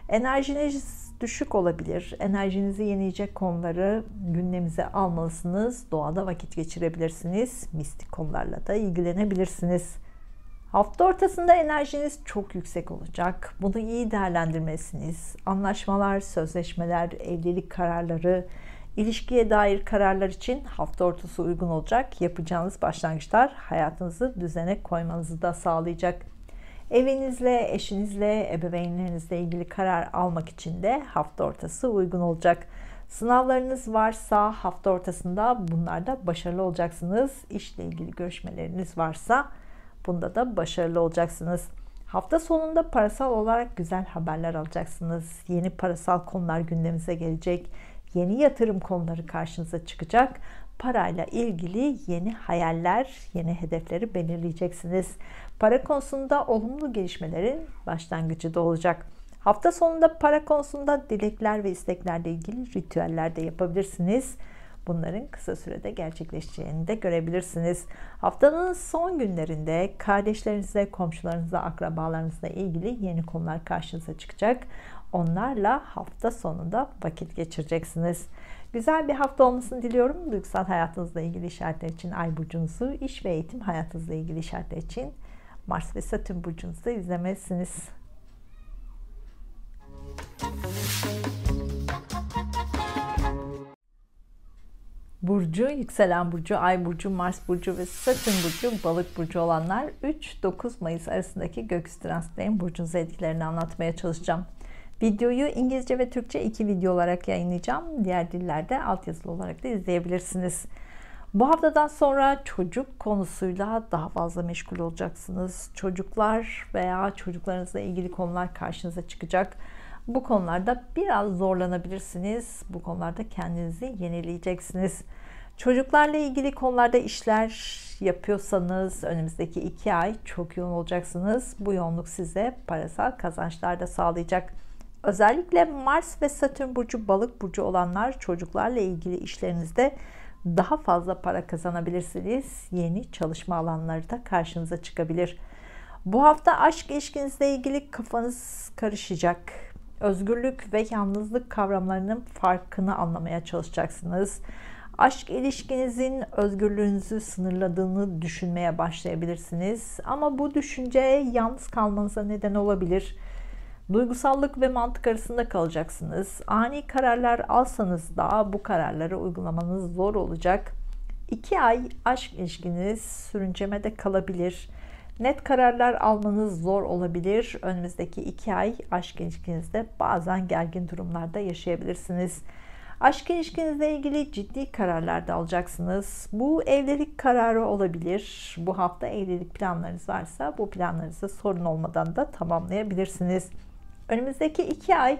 Enerjiniz düşük olabilir. Enerjinizi yenileyecek konuları gündeminize almalısınız. Doğada vakit geçirebilirsiniz. Mistik konularla da ilgilenebilirsiniz. Hafta ortasında enerjiniz çok yüksek olacak. Bunu iyi değerlendirmelisiniz. Anlaşmalar, sözleşmeler, evlilik kararları, ilişkiye dair kararlar için hafta ortası uygun olacak. Yapacağınız başlangıçlar hayatınızı düzene koymanızı da sağlayacak. Evinizle, eşinizle, ebeveynlerinizle ilgili karar almak için de hafta ortası uygun olacak. Sınavlarınız varsa hafta ortasında bunlarda başarılı olacaksınız. İşle ilgili görüşmeleriniz varsa bunda da başarılı olacaksınız. Hafta sonunda parasal olarak güzel haberler alacaksınız. Yeni parasal konular gündeminize gelecek. Yeni yatırım konuları karşınıza çıkacak. Parayla ilgili yeni hayaller, yeni hedefleri belirleyeceksiniz. Para konusunda olumlu gelişmelerin başlangıcı da olacak. Hafta sonunda para konusunda dilekler ve isteklerle ilgili ritüeller de yapabilirsiniz. Bunların kısa sürede gerçekleşeceğini de görebilirsiniz. Haftanın son günlerinde kardeşlerinizle, komşularınızla, akrabalarınızla ilgili yeni konular karşınıza çıkacak. Onlarla hafta sonunda vakit geçireceksiniz. Güzel bir hafta olmasını diliyorum. Duygusal hayatınızla ilgili işaretler için Ay burcunuzu, iş ve eğitim hayatınızla ilgili işaretler için Mars ve Satürn burcunuzu da izlemelisiniz. Burcu, yükselen burcu, ay burcu, Mars burcu ve Satürn burcu, balık burcu olanlar 3-9 Mayıs arasındaki gökyüzü transitlerin burcunuza etkilerini anlatmaya çalışacağım. Videoyu İngilizce ve Türkçe 2 video olarak yayınlayacağım. Diğer dillerde altyazılı olarak da izleyebilirsiniz. Bu haftadan sonra çocuk konusuyla daha fazla meşgul olacaksınız. Çocuklar veya çocuklarınızla ilgili konular karşınıza çıkacak. Bu konularda biraz zorlanabilirsiniz. Bu konularda kendinizi yenileyeceksiniz. Çocuklarla ilgili konularda işler yapıyorsanız önümüzdeki 2 ay çok yoğun olacaksınız. Bu yoğunluk size parasal kazançlar da sağlayacak. Özellikle Mars ve Satürn burcu, balık burcu olanlar çocuklarla ilgili işlerinizde daha fazla para kazanabilirsiniz. Yeni çalışma alanları da karşınıza çıkabilir. Bu hafta aşk ilişkinizle ilgili kafanız karışacak. Özgürlük ve yalnızlık kavramlarının farkını anlamaya çalışacaksınız. Aşk ilişkinizin özgürlüğünüzü sınırladığını düşünmeye başlayabilirsiniz. Ama bu düşünce yalnız kalmanıza neden olabilir. Duygusallık ve mantık arasında kalacaksınız. Ani kararlar alsanız da bu kararları uygulamanız zor olacak. 2 ay aşk ilişkiniz sürüncemede kalabilir. Net kararlar almanız zor olabilir. Önümüzdeki 2 ay aşk ilişkinizde bazen gergin durumlarda yaşayabilirsiniz. Aşk ilişkinizle ilgili ciddi kararlar da alacaksınız. Bu evlilik kararı olabilir. Bu hafta evlilik planlarınız varsa bu planlarınızı sorun olmadan da tamamlayabilirsiniz. Önümüzdeki 2 ay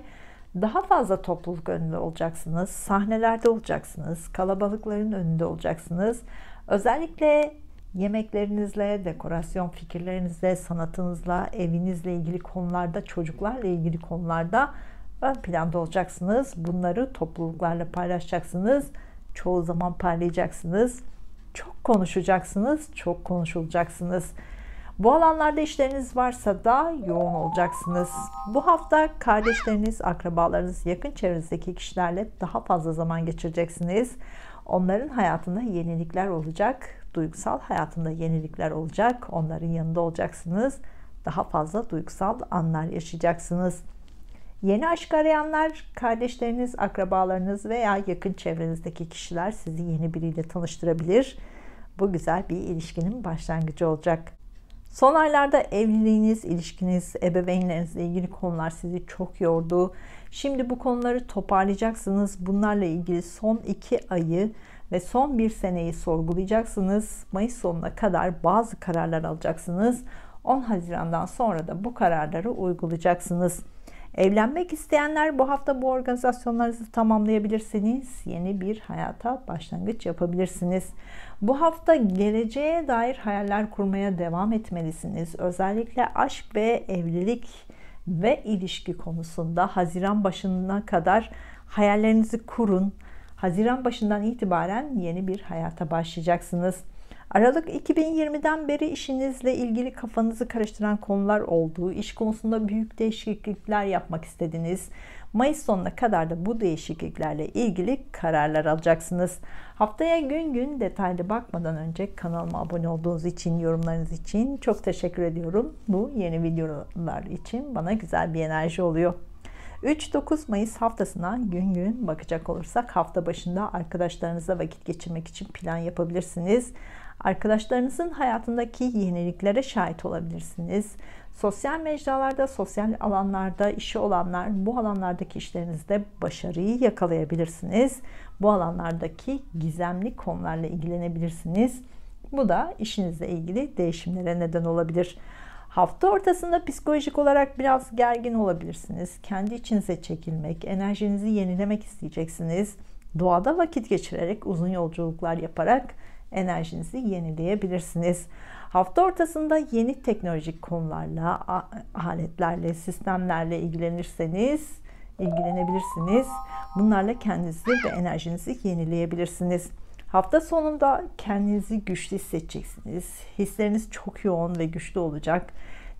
daha fazla topluluk önünde olacaksınız. Sahnelerde olacaksınız. Kalabalıkların önünde olacaksınız. Özellikle yemeklerinizle, dekorasyon fikirlerinizle, sanatınızla, evinizle ilgili konularda, çocuklarla ilgili konularda ön planda olacaksınız. Bunları topluluklarla paylaşacaksınız. Çoğu zaman parlayacaksınız. Çok konuşacaksınız, çok konuşulacaksınız. Bu alanlarda işleriniz varsa da yoğun olacaksınız. Bu hafta kardeşleriniz, akrabalarınız, yakın çevrenizdeki kişilerle daha fazla zaman geçireceksiniz. Onların hayatında yenilikler olacak. Duygusal hayatında yenilikler olacak. Onların yanında olacaksınız. Daha fazla duygusal anlar yaşayacaksınız. Yeni aşk arayanlar, kardeşleriniz, akrabalarınız veya yakın çevrenizdeki kişiler sizi yeni biriyle tanıştırabilir. Bu güzel bir ilişkinin başlangıcı olacak. Son aylarda evliliğiniz, ilişkiniz, ebeveynlerinizle ilgili konular sizi çok yordu. Şimdi bu konuları toparlayacaksınız. Bunlarla ilgili son 2 ayı ve son 1 seneyi sorgulayacaksınız. Mayıs sonuna kadar bazı kararlar alacaksınız. 10 Haziran'dan sonra da bu kararları uygulayacaksınız. Evlenmek isteyenler bu hafta bu organizasyonlarınızı tamamlayabilirsiniz. Yeni bir hayata başlangıç yapabilirsiniz. Bu hafta geleceğe dair hayaller kurmaya devam etmelisiniz. Özellikle aşk ve evlilik ve ilişki konusunda Haziran başına kadar hayallerinizi kurun. Haziran başından itibaren yeni bir hayata başlayacaksınız. Aralık 2020'den beri işinizle ilgili kafanızı karıştıran konular olduğu, iş konusunda büyük değişiklikler yapmak istediniz. Mayıs sonuna kadar da bu değişikliklerle ilgili kararlar alacaksınız. Haftaya gün gün detaylı bakmadan önce kanalıma abone olduğunuz için, yorumlarınız için çok teşekkür ediyorum. Bu yeni videolar için bana güzel bir enerji oluyor. 3-9 Mayıs haftasına gün gün bakacak olursak hafta başında arkadaşlarınızla vakit geçirmek için plan yapabilirsiniz. Arkadaşlarınızın hayatındaki yeniliklere şahit olabilirsiniz. Sosyal mecralarda, sosyal alanlarda işi olanlar bu alanlardaki işlerinizde başarıyı yakalayabilirsiniz. Bu alanlardaki gizemli konularla ilgilenebilirsiniz. Bu da işinizle ilgili değişimlere neden olabilir. Hafta ortasında psikolojik olarak biraz gergin olabilirsiniz. Kendi içinize çekilmek, enerjinizi yenilemek isteyeceksiniz. Doğada vakit geçirerek, uzun yolculuklar yaparak enerjinizi yenileyebilirsiniz. Hafta ortasında yeni teknolojik konularla, aletlerle, sistemlerle ilgilenebilirsiniz. Bunlarla kendinizi ve enerjinizi yenileyebilirsiniz. Hafta sonunda kendinizi güçlü hissedeceksiniz. Hisleriniz çok yoğun ve güçlü olacak.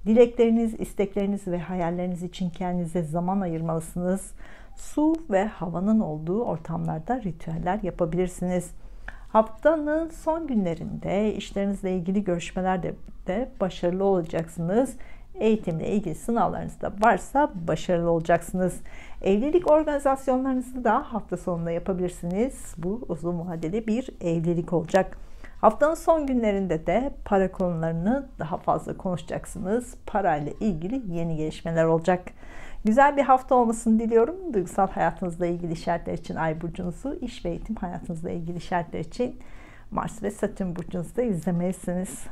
Dilekleriniz, istekleriniz ve hayalleriniz için kendinize zaman ayırmalısınız. Su ve havanın olduğu ortamlarda ritüeller yapabilirsiniz. Haftanın son günlerinde işlerinizle ilgili görüşmelerde de başarılı olacaksınız. Eğitimle ilgili sınavlarınız da varsa başarılı olacaksınız. Evlilik organizasyonlarınızı da hafta sonunda yapabilirsiniz. Bu uzun vadeli bir evlilik olacak. Haftanın son günlerinde de para konularını daha fazla konuşacaksınız. Parayla ilgili yeni gelişmeler olacak. Güzel bir hafta olmasını diliyorum. Duygusal hayatınızla ilgili işaretler için Ay burcunuzu, iş ve eğitim hayatınızla ilgili işaretler için Mars ve Satürn burcunuzda izlemelisiniz.